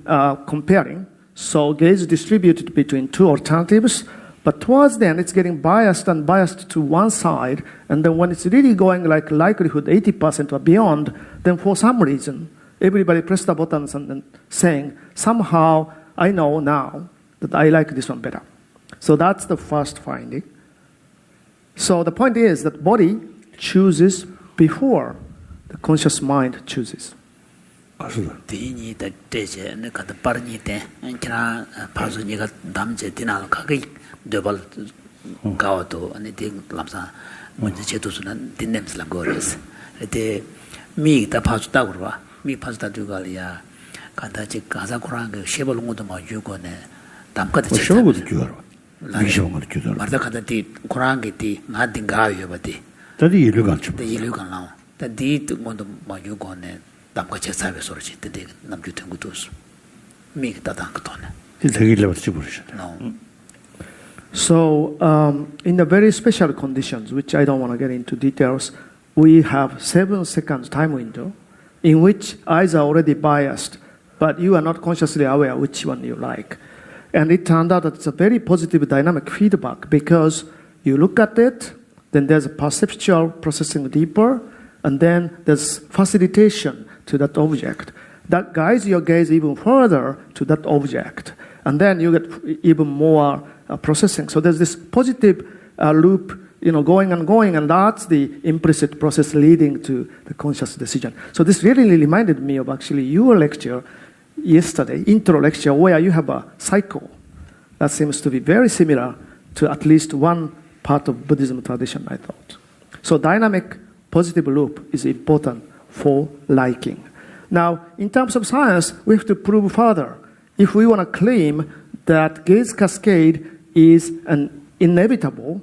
Speaker 5: comparing. So gaze distributed between two alternatives, but towards the end, it's getting biased and biased to one side. And then when it's really going like likelihood 80% or beyond, then for some reason, everybody press the buttons and then saying, somehow I know now that I like this one better. So that's the first finding. So the point is that body chooses before the conscious mind chooses.
Speaker 3: Dini the deje ne kada parni te kira pazu ni ga damje dinal ka gi double gawato ani de lamsa munje chetu sunan dinnem slam gores de mi ta pazu ta gurwa mi pazu ta dugalia kada je gaza kurang ge shebolung도 뭐 유고네 담까지 제
Speaker 4: shebolung도 주가로 미시봉을 주더라
Speaker 3: 말다 kada di kurang ge di nga din가요 바디
Speaker 4: 다디 일루간 좀
Speaker 3: 데 일루간 나오 다디 뭐도 뭐 유고네 담가 제 사회 소리지 데 남주 tengutus mi 다당 것도네
Speaker 4: 되길래 버리셔
Speaker 5: So, in the very special conditions, which I don't want to get into details, we have 7 seconds time window in which eyes are already biased, but you are not consciously aware which one you like. And it turned out that it's a very positive dynamic feedback because you look at it, then there's a perceptual processing deeper, and then there's facilitation to that object. That guides your gaze even further to that object. And then you get even more processing. So there's this positive loop, going and going, and that's the implicit process leading to the conscious decision. So this really reminded me of actually your lecture yesterday, intro lecture, where you have a cycle that seems to be very similar to at least one part of Buddhism tradition, I thought. So dynamic positive loop is important for liking. Now, in terms of science, we have to prove further. If we want to claim that gaze cascade is an inevitable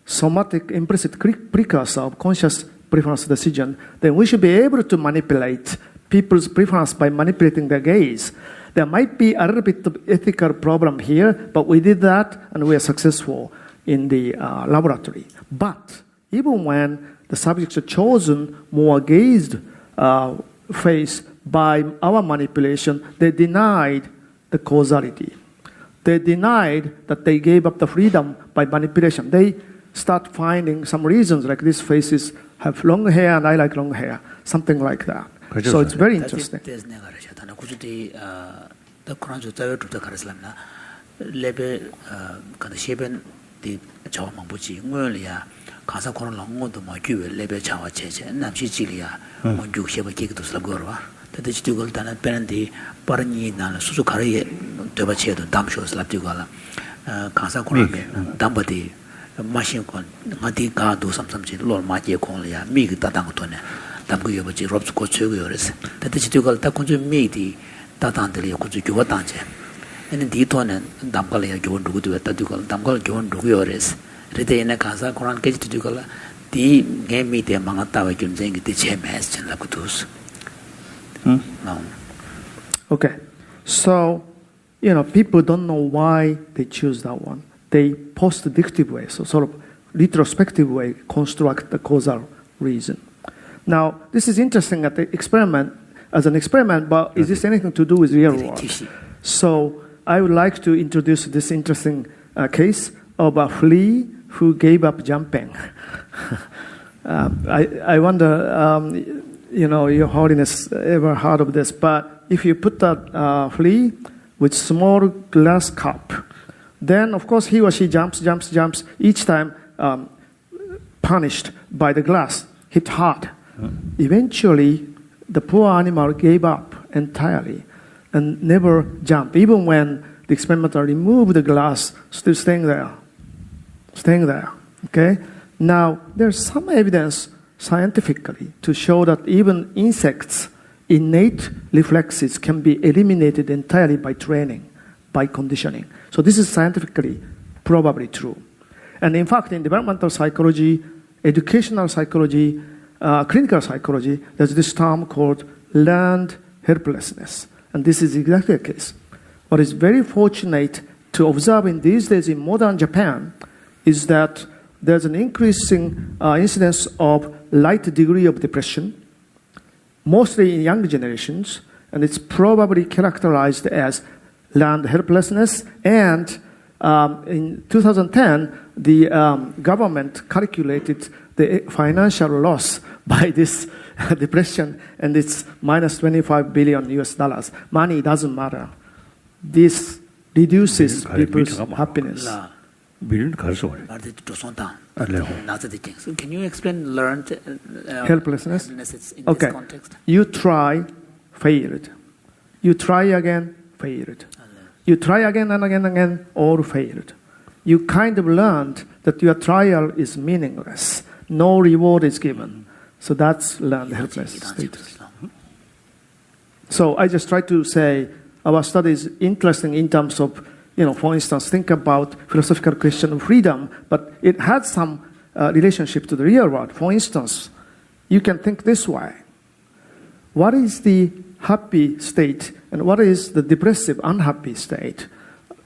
Speaker 5: somatic implicit precursor of conscious preference decision, then we should be able to manipulate people's preference by manipulating their gaze. There might be a little bit of ethical problem here, but we did that and we are successful in the laboratory. But even when the subjects are chosen more gazed face by our manipulation, they denied the causality. They denied that they gave up the freedom by manipulation. They start finding some reasons, like these faces have long hair and I like long hair, something like that. So it's very interesting.
Speaker 3: 가사 코로나 longo도 뭐 규에 레벨 차와 체제 남시 지리야 뭐 육셰바 기기도 슬거워 대대지 두걸 다는 빼는데 빠르니 나는 수수 가르에 되바체도 담쇼스 랍디고라 가사 코로나 담바디 마신콘 어디 가도 삼삼지 롤 마제 콘리아 미기 따당 것도네 담고 여버지 롭스 고치고 요레스 대대지 두걸 다 군주 미디 따당들이 군주 교와 당제 얘는 디토는 담발이야 교원 누구도 했다 두걸 담걸 교원 누구 요레스 Rete casa Quran ke tu kala di game mi te manga ta wa kyun jeng ti che mes chen la kutus.
Speaker 5: Okay. So, people don't know why they choose that one. They post-deductive way, so sort of retrospective way, construct the causal reason. Now, this is interesting as an experiment, but is this anything to do with real world? So I would like to introduce this interesting case of a flea who gave up jumping. I wonder, Your Holiness ever heard of this, but if you put that flea with small glass cup, then of course he or she jumps, each time punished by the glass, hit hard. Eventually, the poor animal gave up entirely and never jumped, even when the experimenter removed the glass, still staying there. Okay? Now, there's some evidence scientifically to show that even insects' innate reflexes can be eliminated entirely by training, by conditioning. So this is scientifically probably true. And in fact, in developmental psychology, educational psychology, clinical psychology, there's this term called learned helplessness. And this is exactly the case. What is very fortunate to observe in these days in modern Japan is that there's an increasing incidence of light degree of depression, mostly in younger generations, and it's probably characterized as learned helplessness. And in 2010, the government calculated the financial loss by this depression, and it's minus $25 billion US. Money doesn't matter. This reduces people's happiness.
Speaker 3: Can you explain learned
Speaker 5: helplessness
Speaker 3: in this
Speaker 5: okay.
Speaker 3: context?
Speaker 5: You try, failed. You try again, failed. You try again and again and again, all failed. You kind of learned that your trial is meaningless. No reward is given. So that's learned helpless status. So I just try to say our study is interesting in terms of, for instance, think about philosophical question of freedom, but it has some relationship to the real world. For instance, you can think this way. What is the happy state and what is the depressive, unhappy state?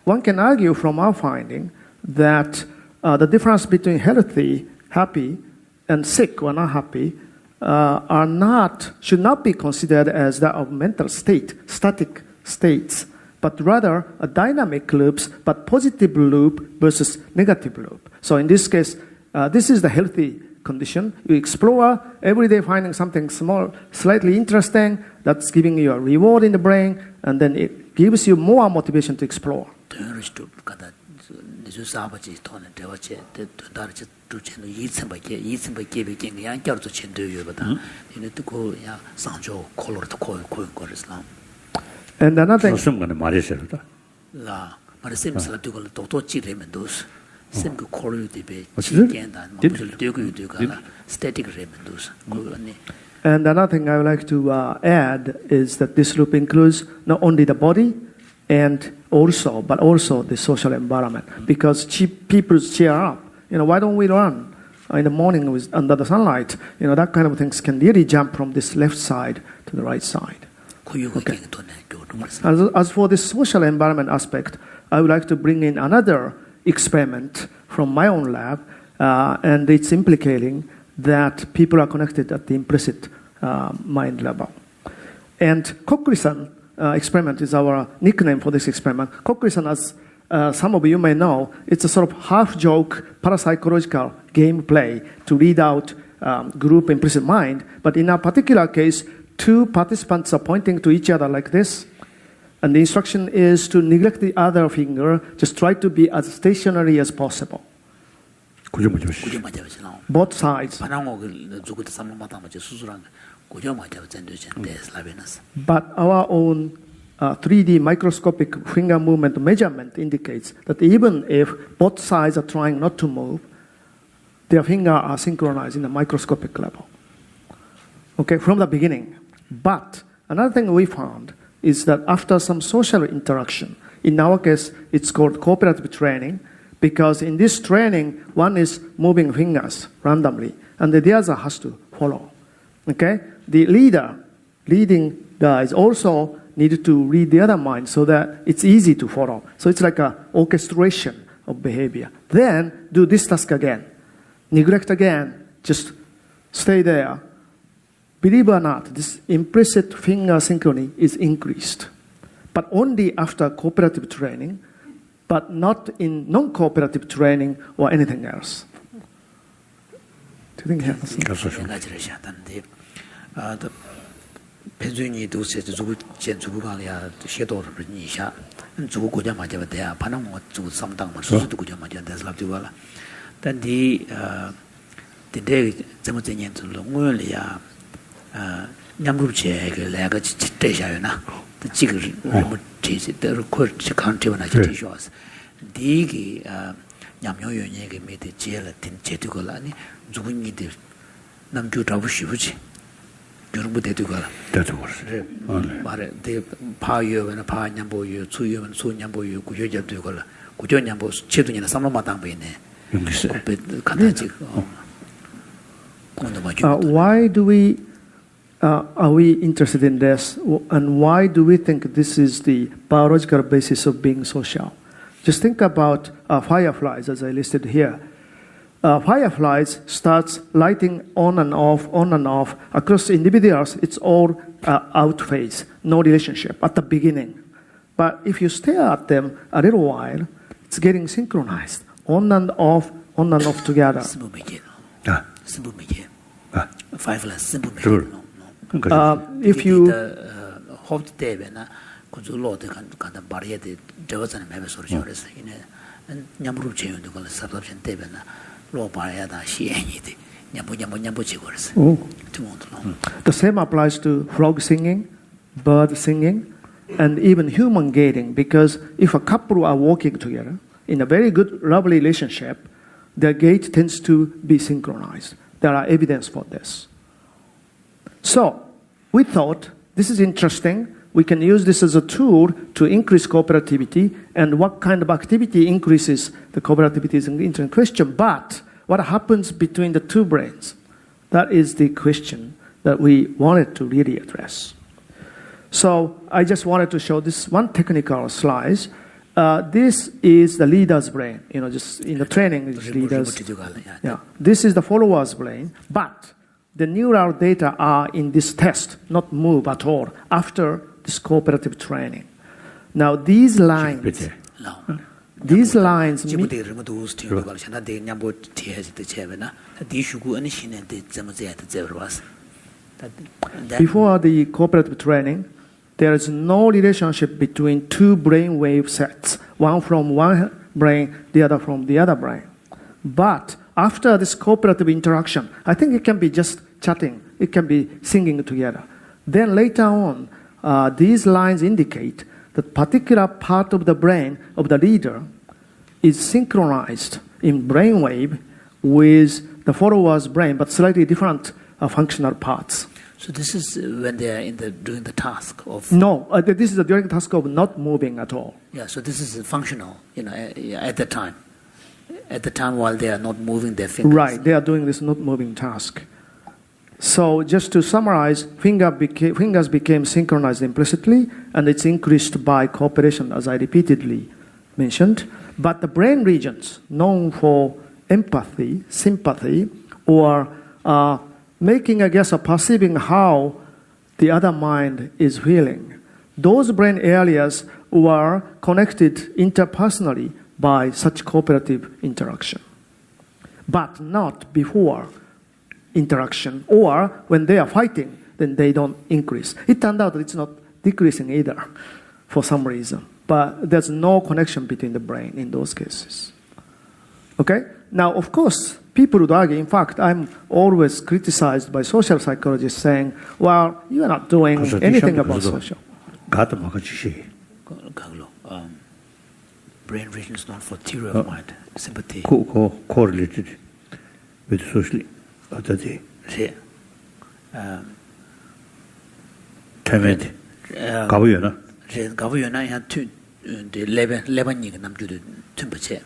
Speaker 5: One can argue from our finding that the difference between healthy, happy, and sick or not happy should not be considered as that of mental state, static states, but rather a dynamic loops, but positive loop versus negative loop. So in this case, this is the healthy condition. You explore every day, finding something small, slightly interesting, that's giving you a reward in the brain, and then it gives you more motivation to explore. And another thing, and another thing I would like to add is that this loop includes not only the body but also the social environment. Because people cheer up. Why don't we run in the morning under the sunlight? That kind of things can really jump from this left side to the right side. Okay. As for the social environment aspect, I would like to bring in another experiment from my own lab, and it's implicating that people are connected at the implicit mind level. And Cochrane experiment is our nickname for this experiment. Cochrane, as some of you may know, it's a sort of half-joke parapsychological gameplay to read out group implicit mind. But in our particular case, two participants are pointing to each other like this, and the instruction is to neglect the other finger, just try to be as stationary as possible. Both sides. But our own 3D microscopic finger movement measurement indicates that even if both sides are trying not to move, their fingers are synchronized in the microscopic level. Okay, from the beginning. But another thing we found is that after some social interaction, in our case, it's called cooperative training, because in this training, one is moving fingers randomly, and the other has to follow. Okay? The leading guy is also need to read the other mind so that it's easy to follow. So it's like an orchestration of behavior. Then do this task again. Neglect again. Just stay there. Believe it or not, this implicit finger synchrony is increased. But only after cooperative training, but not in non-cooperative training or anything else. Do you think it happens? Why do we are we interested in this, and why do we think this is the biological basis of being social? Just think about fireflies, as I listed here. Fireflies starts lighting on and off. Across individuals, it's all out phase, no relationship at the beginning. But if you stare at them a little while, it's getting synchronized, on and off together. If you the same applies to frog singing, bird singing, and even human gating, because if a couple are walking together in a very good, lovely relationship, their gait tends to be synchronized. There are evidence for this. So we thought this is interesting. We can use this as a tool to increase cooperativity, and what kind of activity increases the cooperativity is an interesting question. But what happens between the two brains? That is the question that we wanted to really address. So I just wanted to show this one technical slide. This is the leader's brain. Just in the training, it's leaders. Yeah. This is the follower's brain, but the neural data are in this test, not move at all, after this cooperative training. Now these lines before the cooperative training, there is no relationship between two brainwave sets, one from one brain, the other from the other brain. But after this cooperative interaction, I think it can be just chatting, it can be singing together. Then later on, these lines indicate that particular part of the brain of the leader is synchronized in brainwave with the follower's brain, but slightly different functional parts.
Speaker 3: So this is when they are doing the task of...
Speaker 5: No, this is during the task of not moving at all.
Speaker 3: Yeah, so this is functional, at the time. At the time while they are not moving their fingers.
Speaker 5: Right, they are doing this not moving task. So just to summarize, fingers became synchronized implicitly, and it's increased by cooperation, as I repeatedly mentioned. But the brain regions known for empathy, sympathy, or making a guess or perceiving how the other mind is feeling, those brain areas were connected interpersonally by such cooperative interaction, but not before interaction, or when they are fighting, then they don't increase. It turned out that it's not decreasing either for some reason, but there's no connection between the brain in those cases. Okay? Now, of course, people would argue, in fact, I'm always criticized by social psychologists saying, well, you are not doing anything about social.
Speaker 3: Brain region is not for theory of mind, sympathy.
Speaker 4: Correlated with socially. Temed. Gavuyona.
Speaker 3: Gavuyona ya tu de leban namjude tumbache.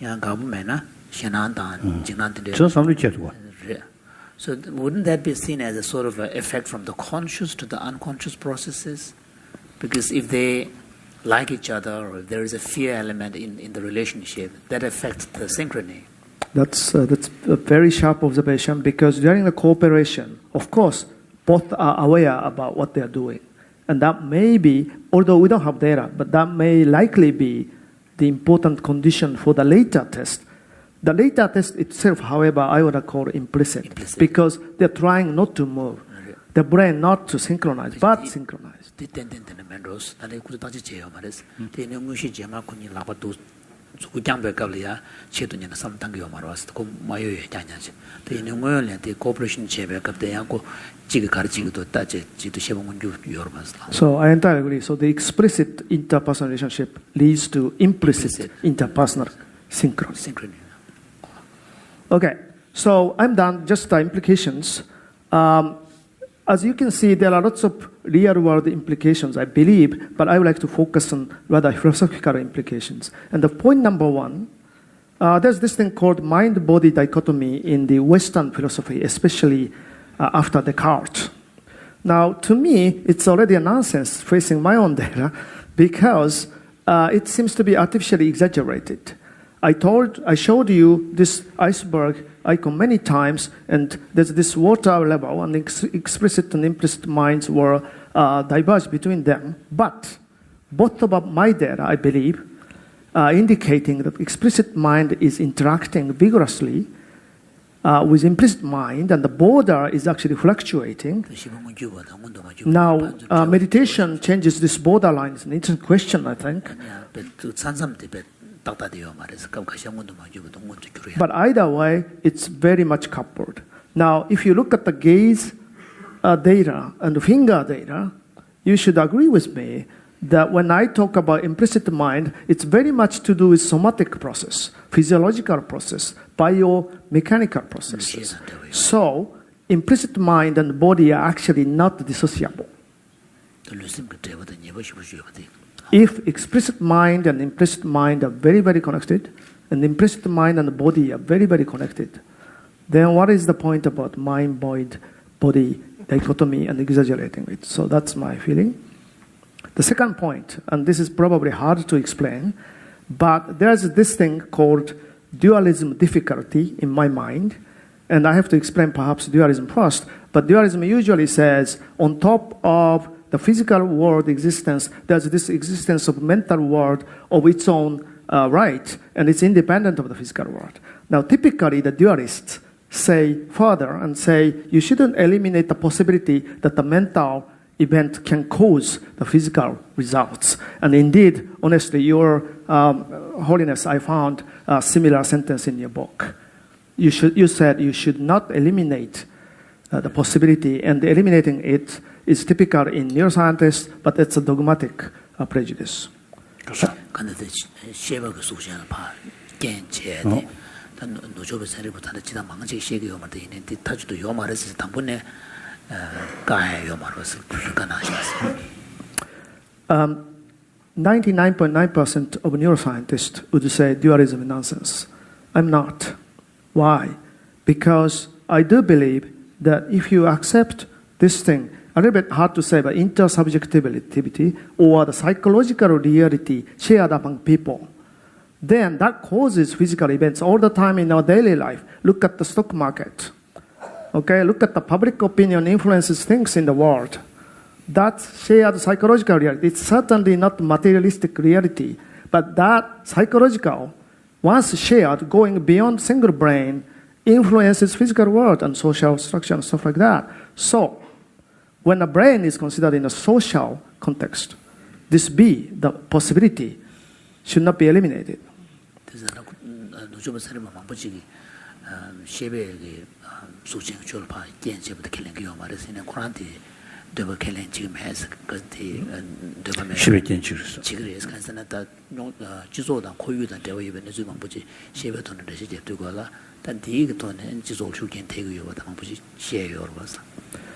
Speaker 3: Ya gavumena shanandan jinante.
Speaker 4: So somebody chat one.
Speaker 3: So wouldn't that be seen as a sort of effect from the conscious to the unconscious processes? Because if they like each other or if there is a fear element in the relationship, that affects the synchrony.
Speaker 5: That's a very sharp observation, because during the cooperation, of course, both are aware about what they are doing. And that may be, although we don't have data, but that may likely be the important condition for the later test. The later test itself, however, I would call implicit. Because they're trying not to move. The brain not to synchronize, but synchronize. So I entirely agree. So the explicit interpersonal relationship leads to implicit interpersonal synchrony. Okay, so I'm done. Just the implications. As you can see, there are lots of real-world implications, I believe, but I would like to focus on rather philosophical implications. And the point number one, there's this thing called mind-body dichotomy in the Western philosophy, especially after Descartes. Now, to me, it's already a nonsense facing my own data, because it seems to be artificially exaggerated. I showed you this iceberg icon many times, and there's this water level, and explicit and implicit minds were diverged between them. But both of my data, I believe, indicating that explicit mind is interacting vigorously with implicit mind, and the border is actually fluctuating. Now, meditation changes this borderline. It's an interesting question, I think. But either way, it's very much coupled. Now, if you look at the gaze data and the finger data, you should agree with me that when I talk about implicit mind, it's very much to do with somatic process, physiological process, biomechanical processes. So, implicit mind and body are actually not dissociable. If explicit mind and implicit mind are very, very connected, and implicit mind and body are very, very connected, then what is the point about mind-body dichotomy and exaggerating it? So that's my feeling. The second point, and this is probably hard to explain, but there's this thing called dualism difficulty in my mind, and I have to explain perhaps dualism first, but dualism usually says on top of the physical world existence, there's this existence of mental world of its own right, and it's independent of the physical world. Now, typically, the dualists say further and say you shouldn't eliminate the possibility that the mental event can cause the physical results. And indeed, honestly, Your Holiness, I found a similar sentence in your book. You said you should not eliminate the possibility, and eliminating it is typical in neuroscientists, but it's a dogmatic prejudice. Um, 99.9% of neuroscientists would say dualism is nonsense. I'm not. Why? Because I do believe that if you accept this thing, a little bit hard to say, but intersubjectivity or the psychological reality shared among people, then that causes physical events all the time in our daily life. Look at the stock market. Okay, look at the public opinion influences things in the world. That's shared psychological reality. It's certainly not materialistic reality, but that psychological, once shared, going beyond single brain, influences physical world and social structure and stuff like that. So, when a brain is considered in a social context, this B, the possibility, should not be eliminated.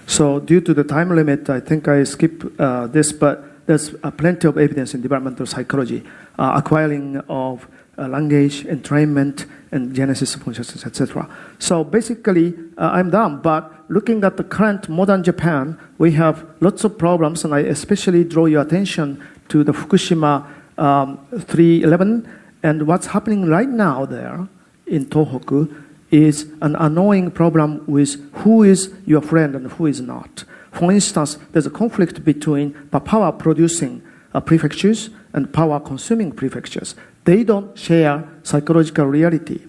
Speaker 5: So due to the time limit, I think I skip this, but there's plenty of evidence in developmental psychology, acquiring of language, entrainment, and genesis of consciousness, etc. So basically, I'm done. But looking at the current modern Japan, we have lots of problems, and I especially draw your attention to the Fukushima 311, and what's happening right now there in Tohoku is an annoying problem with who is your friend and who is not. For instance, there's a conflict between the power-producing prefectures and power-consuming prefectures. They don't share psychological reality.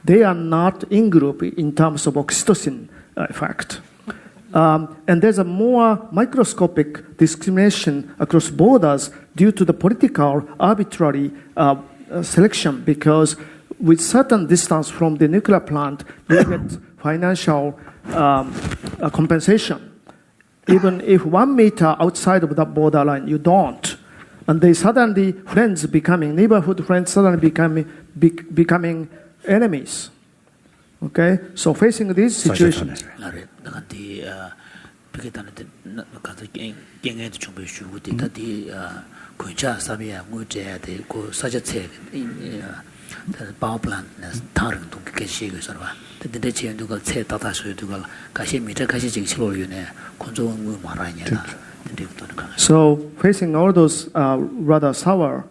Speaker 5: They are not in group in terms of oxytocin effect. And there's a more microscopic discrimination across borders due to the political arbitrary selection, because with certain distance from the nuclear plant, you get financial compensation. Even if 1 meter outside of that borderline, you don't. And they suddenly, friends becoming, neighborhood friends suddenly becoming enemies. Okay? So facing these situations.
Speaker 3: power plant nas tarang tung ke she go sarwa de de chen du gal che ta ta so du gal ka she mi ta ka she jing chilo yu ne konzo ngu ma ra nya na de to ka.
Speaker 5: So facing all those rather sour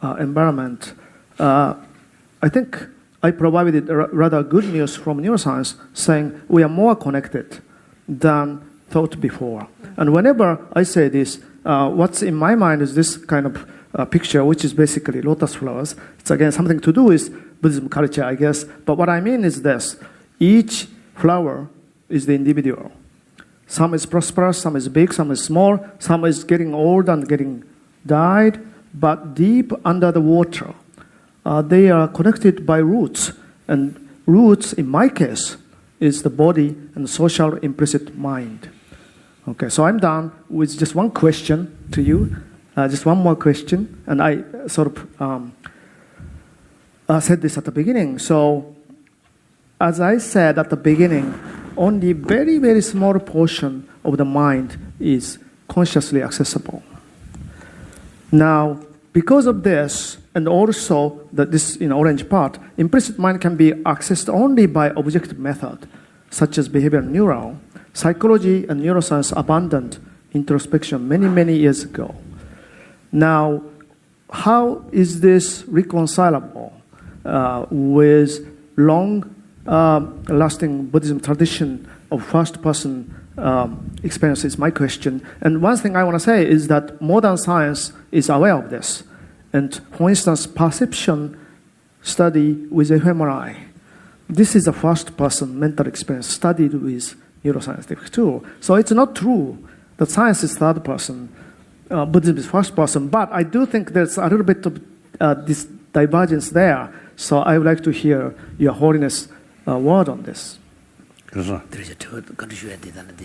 Speaker 5: environment, I think I provided rather good news from neuroscience, saying we are more connected than thought before. And whenever I say this, what's in my mind is this kind of picture, which is basically lotus flowers. It's again something to do with Buddhism culture, I guess. But what I mean is this: each flower is the individual. Some is prosperous, some is big, some is small, some is getting old and getting died. But deep under the water, they are connected by roots. And roots, in my case, is the body and social implicit mind. Okay, so I'm done with just one question to you. Just one more question, and I sort of said this at the beginning. So, as I said at the beginning, only very, very small portion of the mind is consciously accessible. Now, because of this, and also that this in orange part, implicit mind can be accessed only by objective method, such as behavioral neural. Psychology and neuroscience abandoned introspection many, many years ago. Now, how is this reconcilable with long-lasting Buddhism tradition of first-person experience is my question. And one thing I want to say is that modern science is aware of this. And for instance, perception study with fMRI. This is a first-person mental experience studied with neuroscientific tool. So it's not true that science is third person. Buddhism is first person, but I do think there's a little bit of this divergence there. So I would like to hear Your Holiness' word on this.
Speaker 3: There is a two condition that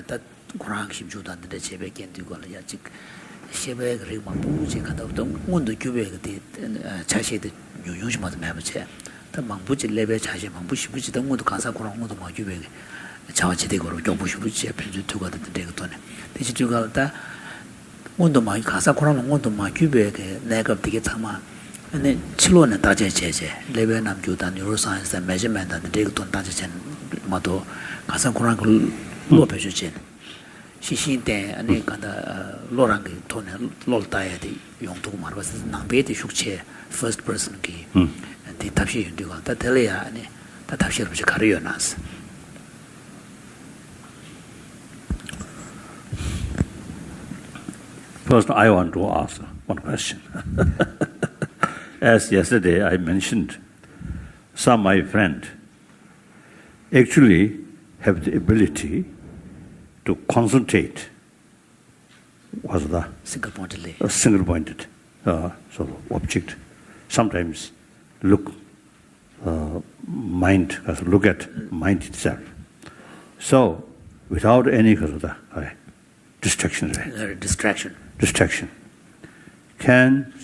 Speaker 3: that Kurang Shim Judan the Chebek and Dugola Yachik Shebek Rimabu, Chikadam, Mundu Cubek, the Chashi, the Yuj Mamache, the Mambuchi Lebe Chashi, Mambush, which the Mundu Kasa Kurang Mudu Majubek, Chachi de Goro, Jobush, which appeared to go to the Degotone. This is Jugalta. Mundo ma kasa kurang mundo ma cube ke negab tige tama ane chilo na taje cheche lebe nam juda neuroscience and measurement and the ton taje chen mato kasa kurang lo pe chen shi shi de ane kanda lorang ge ton lol ta ya de yong tu mar was nang be de shuk che first person ki de tapshi yun de ga ta tele ya ane ta tapshi ru che kariyo nas.
Speaker 4: First, I want to ask one question. As yesterday I mentioned, some of my friends actually have the ability to concentrate. What's that?
Speaker 3: Single-pointedly.
Speaker 4: A single-pointed sort of object. Sometimes look at mind itself. So, without any distraction. Distraction. Can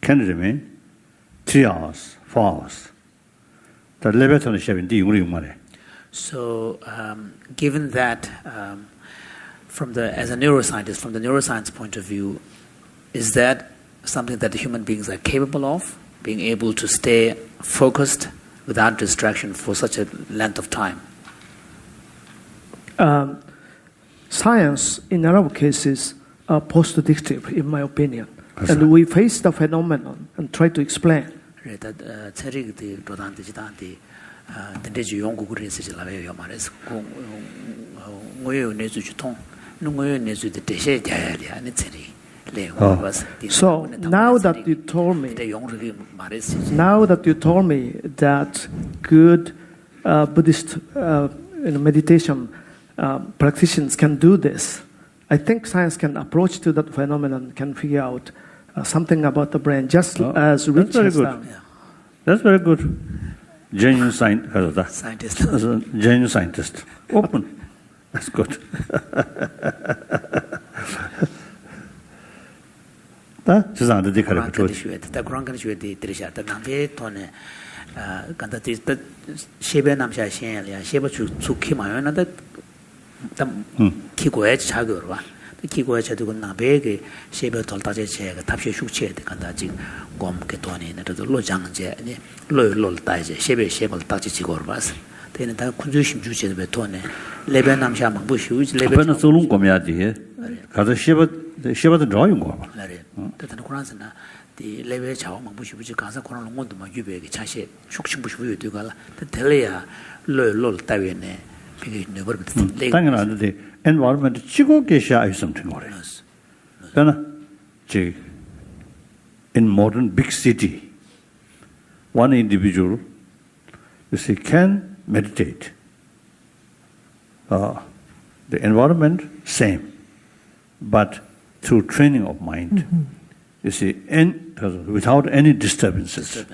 Speaker 4: remain 3 hours, 4 hours.
Speaker 3: So, given that, as a neuroscientist, from the neuroscience point of view, is that something that the human beings are capable of? being able to stay focused without distraction for such a length of time?
Speaker 5: Science, in a lot of cases, are post-addictive, in my opinion. And we face the phenomenon and try to explain. So now that you told me that good Buddhist meditation practitioners can do this, I think science can approach to that phenomenon, can figure out something about the brain, just as Rich has done.
Speaker 4: Yeah. That's very good. Genuine scientist. Genuine scientist. Open. That's good.
Speaker 3: 기고에 저도 나베게 셰베 돌다제 제가 답시 숙체에 간다 지금 곰게 돈이 내도 로장제 아니 로로 따제 셰베 셰벌 따지 지고를 봐서 되는 다 군주심 주제도 배 돈에 레베 남샤 막 부슈지 레베
Speaker 4: 앞에는 솔롱 고미야지 가서 셰베도 좋아요 거 봐.
Speaker 3: 그래. 대단한 코란스나 디 레베 자원 막 부슈지 가서 코란 longon도 막 유베게 차시 숙심 부슈 유도 가라. 텔레야 로로 따위네 비게 네버
Speaker 4: 당연한데 environment chigo gesha is something more. In modern big city, one individual, you see, can meditate. The environment same, but through training of mind, you see, without any disturbances.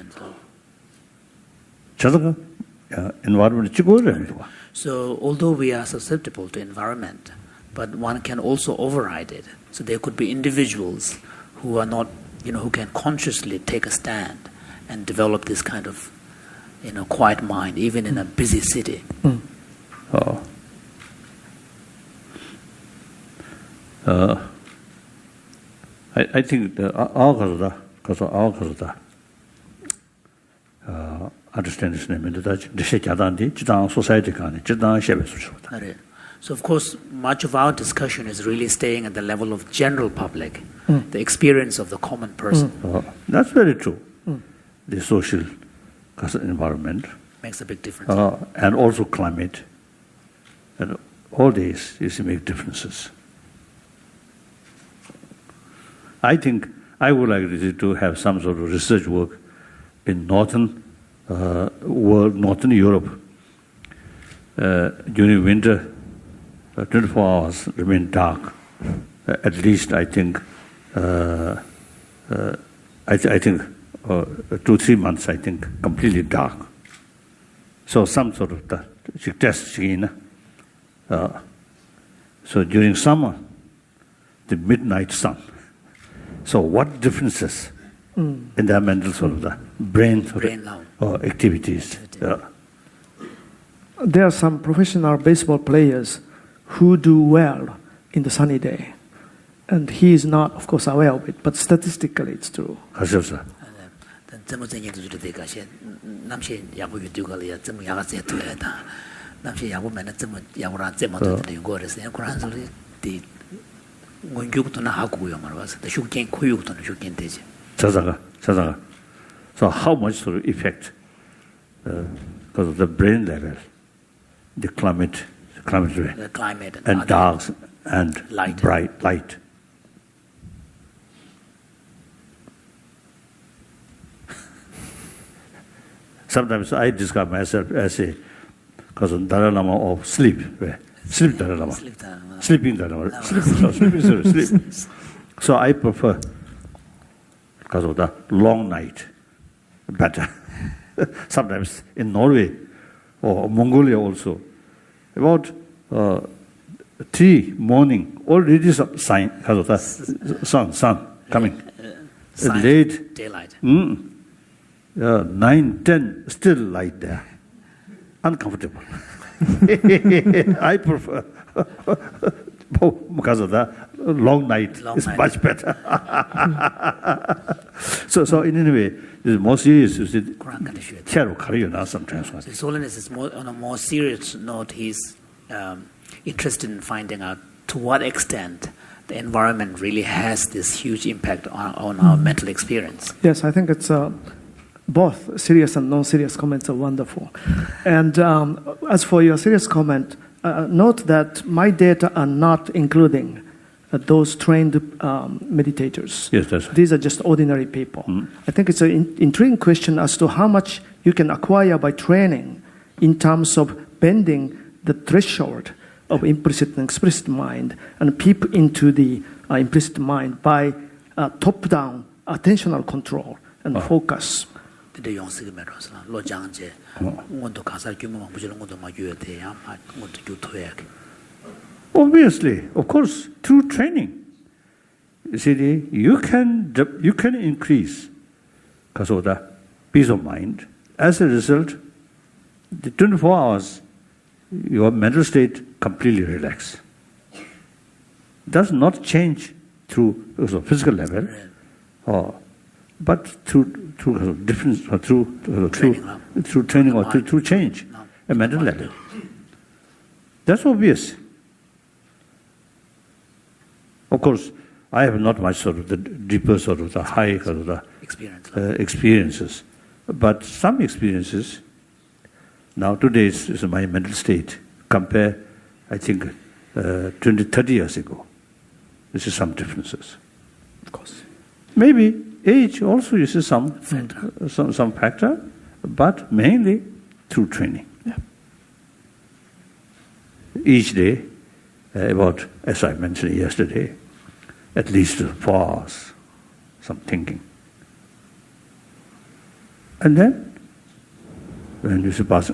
Speaker 4: Environment chigo.
Speaker 3: So although we are susceptible to environment, but one can also override it. So there could be individuals who are not, who can consciously take a stand and develop this kind of, quiet mind, even in a busy city.
Speaker 4: I think our understand this name the society.
Speaker 3: So of course, much of our discussion is really staying at the level of general public, the experience of the common person.
Speaker 4: That's very true. The social environment
Speaker 3: makes a big difference.
Speaker 4: And also climate. And all these make differences. I think I would like to have some sort of research work in northern world, northern Europe. During winter, 24 hours remain dark. At least I think, I think 2-3 months. I think completely dark. So some sort of test. So during summer, the midnight sun. So what differences in the mental sort of the brain activities?
Speaker 5: There are some professional baseball players who do well in the sunny day. And he is not, of course, aware of it, but statistically it's true.
Speaker 4: So how much sort of effect because of the brain level, the climate and dark and bright light. Sometimes I describe myself as a Dalai Lama of sleep. Sleep Dalai Lama. Sleeping Dalai Lama. Sleep. So I prefer, because of the long night, better. Sometimes in Norway or Mongolia also, about 3 morning, already sign, because of the sun coming. Late.
Speaker 3: Daylight.
Speaker 4: 9, 10, still light there. Uncomfortable. I prefer, because of that, long night is much better. So in any way, it's more serious. Sometimes.
Speaker 3: His Holiness is on a more serious note. He's interested in finding out to what extent the environment really has this huge impact on our mental experience.
Speaker 5: Yes, I think it's both serious and non-serious comments are wonderful. And as for your serious comment, note that my data are not including those trained meditators.
Speaker 4: Yes, that's right.
Speaker 5: These are just ordinary people. I think it's an intriguing question as to how much you can acquire by training in terms of bending the threshold of implicit and explicit mind and peep into the implicit mind by top-down attentional control and focus.
Speaker 4: Obviously, of course, through training, you see, you can increase the peace of mind. As a result, the 24 hours, your mental state completely relaxed. Does not change through physical level, but through difference, through training or through change a mental level. That's obvious. Of course, I have not much sort of the deeper sort of the high sort of the experiences, but some experiences. Now today is my mental state. Compare, I think, 20, 30 years ago. This is some differences.
Speaker 5: Of course.
Speaker 4: Maybe age also is some factor, but mainly through training.
Speaker 5: Yeah.
Speaker 4: Each day, about, as I mentioned yesterday, at least 4 hours, some thinking. And then, when you pass,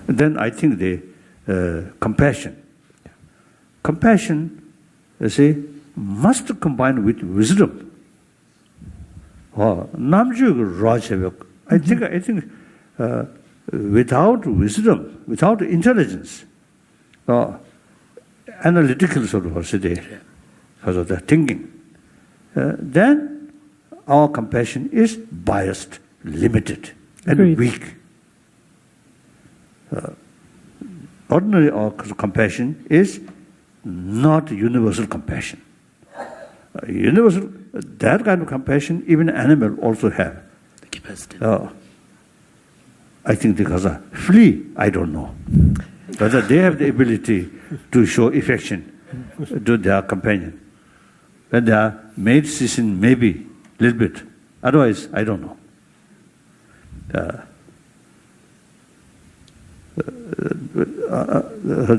Speaker 4: then I think the compassion. Compassion, you see, must combine with wisdom. I think without wisdom, without intelligence, analytical sort of because of the thinking, then our compassion is biased, limited, and weak. Ordinary compassion is not universal compassion. Universal, that kind of compassion, even animal also have.
Speaker 3: The capacity.
Speaker 4: I think because flea, I don't know. Whether they have the ability to show affection to their companion. When they are made decision, maybe a little bit. Otherwise, I don't know.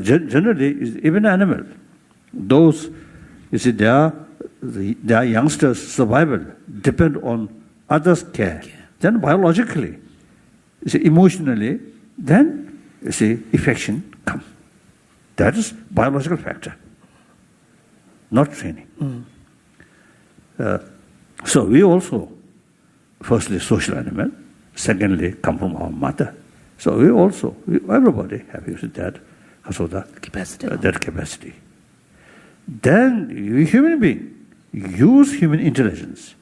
Speaker 4: Generally, even animal, those, you see, their youngsters' survival depend on others' care. Then biologically, you see, emotionally, then, you see, affection comes. That is biological factor, not training. So we also, firstly, social animal, secondly, come from our mother. So we also, everybody have used that, so that capacity. Then you human being use human intelligence,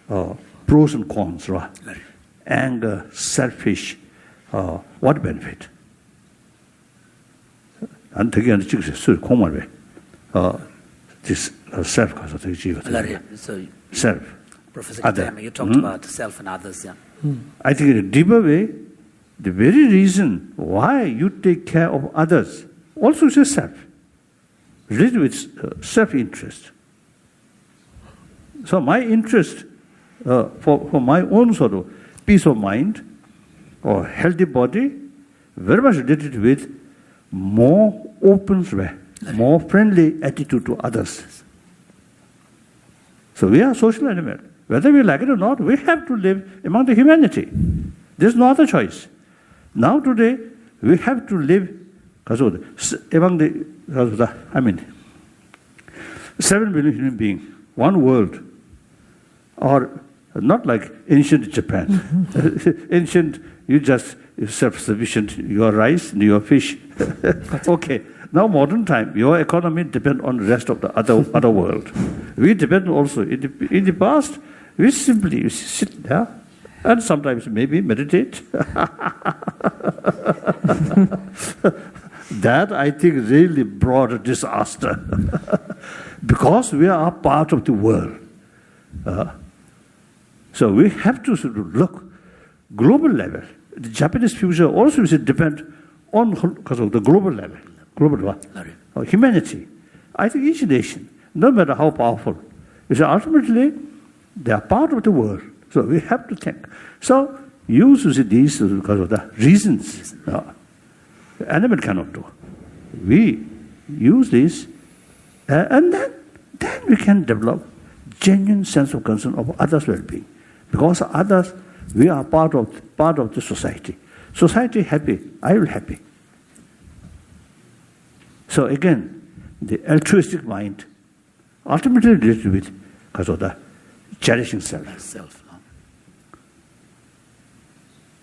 Speaker 4: pros and cons, right? Anger, selfish, what benefit? And again, this self,
Speaker 3: So,
Speaker 4: self.
Speaker 3: Professor
Speaker 4: Other.
Speaker 3: Kitayama, you talked about self and others. Yeah.
Speaker 4: I think in a deeper way, the very reason why you take care of others also is yourself, related with self-interest. So my interest for my own sort of peace of mind or healthy body, very much related with more open, more friendly attitude to others. So we are social animals. Whether we like it or not, we have to live among the humanity. There's no other choice. Now today, we have to live among the, 7 billion human beings, one world, or Not like ancient Japan. Ancient, you just self-sufficient, your rice, your fish. Okay. Now modern time, your economy depends on the rest of the other world. We depend also. In the past, we simply sit there and sometimes maybe meditate. That, I think, really brought a disaster. Because we are part of the world. So we have to sort of look global level. The Japanese future also is depend on because of the global level. Global humanity. I think each nation, no matter how powerful, is ultimately they are part of the world. So we have to think. So use these because of the reasons. Animal cannot do. We use this, and then we can develop genuine sense of concern of others' well-being. Because others, we are part of the society. Society happy, I will happy. So again, the altruistic mind ultimately related with because of the cherishing self.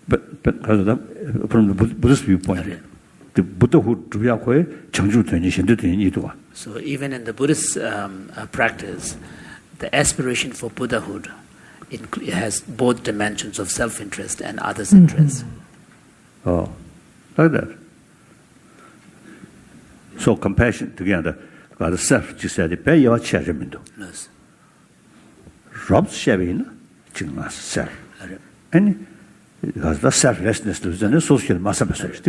Speaker 4: But because of that, from the Buddhist viewpoint, the Buddhahood
Speaker 3: So even in the Buddhist practice, the aspiration for Buddhahood, it has both dimensions of self-interest and others' interest.
Speaker 4: Oh, like that. So compassion together, got the self, just said, pay your charity.
Speaker 3: Yes.
Speaker 4: Rob's shaving, chingmas self. And because the selflessness is a social massacre.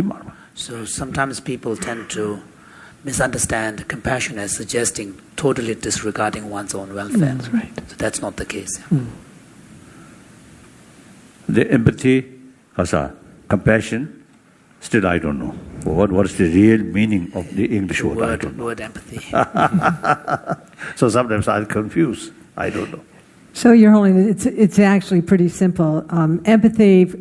Speaker 3: So sometimes people tend to misunderstand compassion as suggesting totally disregarding one's own welfare.
Speaker 2: That's right.
Speaker 3: So that's not the case.
Speaker 4: The empathy, compassion, still I don't know. What is the real meaning of the English word? I don't know.
Speaker 3: Word empathy.
Speaker 4: So sometimes I'm confused. I don't know.
Speaker 6: So, Your Holiness, it's actually pretty simple. Empathy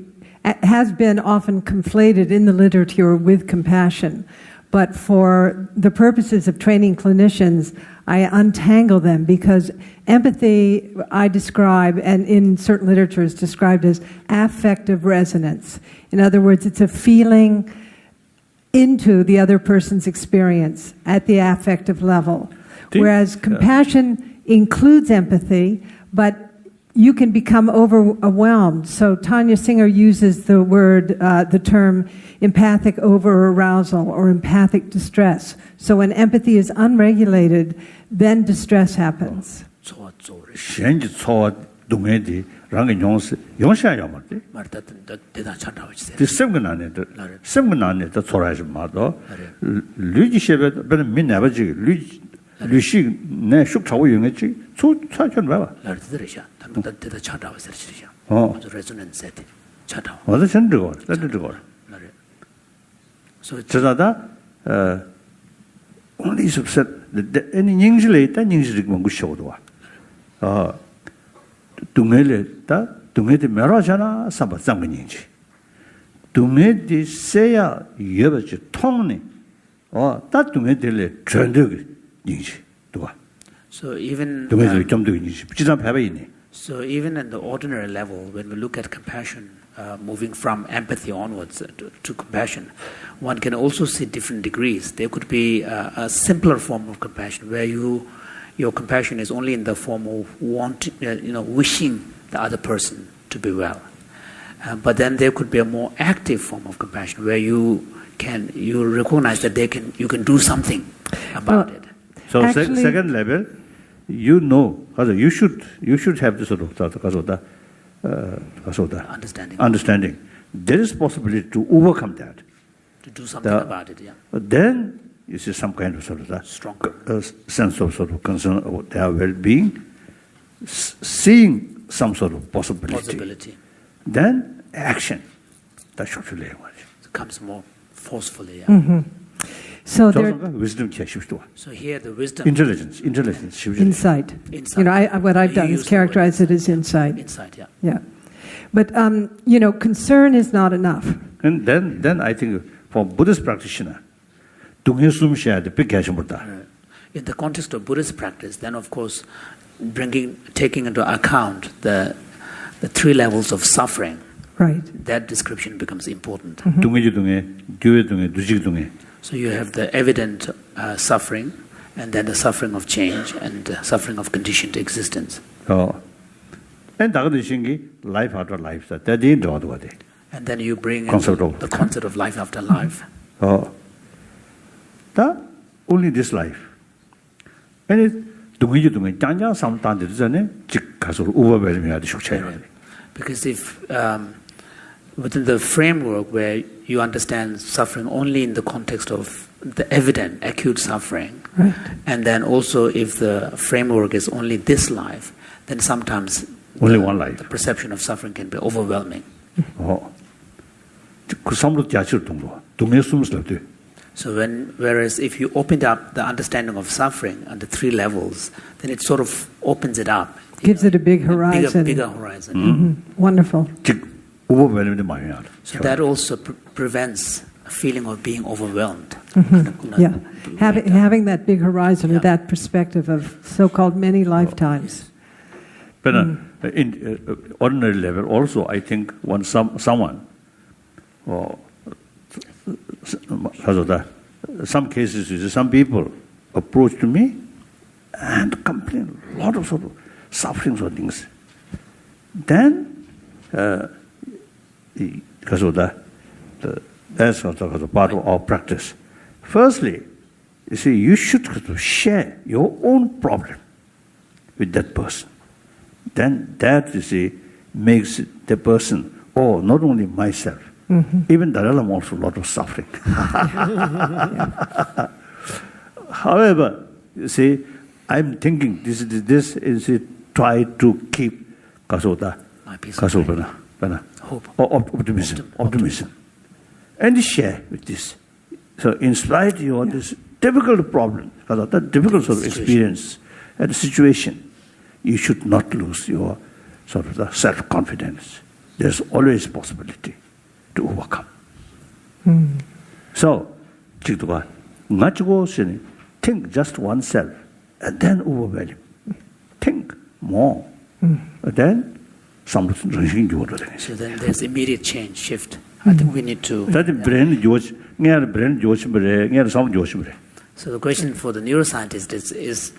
Speaker 6: has been often conflated in the literature with compassion, but for the purposes of training clinicians, I untangle them because empathy I describe, and in certain literature is described as affective resonance. In other words, it's a feeling into the other person's experience at the affective level. Whereas compassion includes empathy, but you can become overwhelmed. So Tanya Singer uses the term empathic over-arousal or empathic distress. So when empathy is unregulated, then distress happens.
Speaker 4: only said any English later, English Mongushodo. Tungele, Tungeti Marajana, Sabasanginji. Tungeti Seya Yebachi Tongni, or that Tungetele Trendug Ninji.
Speaker 3: So even so even in the ordinary level, when we look at compassion, moving from empathy onwards to compassion, one can also see different degrees. There could be a simpler form of compassion where your compassion is only in the form of wishing the other person to be well. But then there could be a more active form of compassion where you recognize that you can do something about it.
Speaker 4: So actually, second level, you should have this sort of understanding. There is possibility to overcome that.
Speaker 3: To do something about it, yeah.
Speaker 4: But then you see some kind of stronger sense of sort of concern about their well-being, seeing some sort of possibility. Then action. That should really
Speaker 3: it comes more forcefully. Yeah.
Speaker 6: Mm-hmm. So
Speaker 4: wisdom.
Speaker 3: So here the wisdom.
Speaker 4: Intelligence.
Speaker 6: Insight. What I've done is characterize it as insight.
Speaker 3: Insight, yeah.
Speaker 6: Yeah. But, concern is not enough.
Speaker 4: And then I think for Buddhist practitioner, in
Speaker 3: the context of Buddhist practice, then of course, taking into account the the three levels of suffering,
Speaker 6: Right.
Speaker 3: that description becomes important.
Speaker 4: 둥해지 둥해, 교회 둥해, 두식 둥해.
Speaker 3: So you have the evident suffering, and then the suffering of change, and the suffering of conditioned existence.
Speaker 4: And 다가도 신기 life after life. that is the other way.
Speaker 3: And then you bring in
Speaker 4: Concept of-
Speaker 3: the concept of life after life.
Speaker 4: 다 only this life. And 둥해지 둥해, 짱짱 삼단데 전에 즉 가서 우버벨미야도 숙차요.
Speaker 3: Because if within the framework where you understand suffering only in the context of the evident acute suffering,
Speaker 6: Right.
Speaker 3: and then also if the framework is only this life, then sometimes
Speaker 4: Only one life.
Speaker 3: the perception of suffering can be overwhelming.
Speaker 4: 그 삼로 자체를 동로. 둥해 숨을 때.
Speaker 3: So whereas if you opened up the understanding of suffering on the three levels, then it sort of opens it up.
Speaker 6: Gives it a big horizon.
Speaker 3: Bigger horizon.
Speaker 6: Wonderful.
Speaker 4: 즉 우버벨미도 많이 나.
Speaker 3: So that also prevents a feeling of being overwhelmed.
Speaker 6: Yeah. Having that big horizon or that perspective of so-called many lifetimes.
Speaker 4: But in ordinary level also, I think when someone, some cases, some people approach to me and complain a lot of sort of sufferings or things. Then, because of that, that's also part of our practice. Firstly, you see, you should share your own problem with that person. Then that, you see, makes the person, not only myself, even Dalai Lama also a lot of suffering. However, you see, I'm thinking this is try to keep optimism. And share with this. So in spite of this difficult problem, that difficult sort of experience and situation, you should not lose your sort of the self-confidence. There's always possibility to overcome. So, think just oneself and then overwhelm. Think more. Then,
Speaker 3: So then there's immediate change, shift. I think we need to...
Speaker 4: So
Speaker 3: the question for the neuroscientist is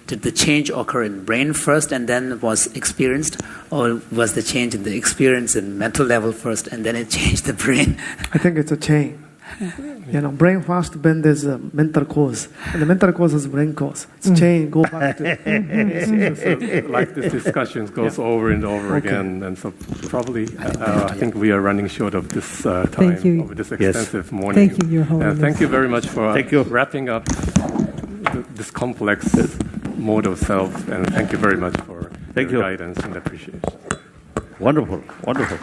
Speaker 3: did the change occur in brain first and then was experienced, or was the change in the experience in mental level first and then it changed the brain?
Speaker 5: I think it's a chain. Brain first, then there's a mental cause, and the mental cause is brain cause. It's chain, go back to...
Speaker 1: So, like this discussion goes over and over again, and so probably I think we are running short of this time of this extensive morning.
Speaker 6: Thank you, Your Holiness.
Speaker 1: Thank you very much for wrapping up this complex mode of self, and thank you very much for your guidance and appreciation.
Speaker 4: Wonderful, wonderful.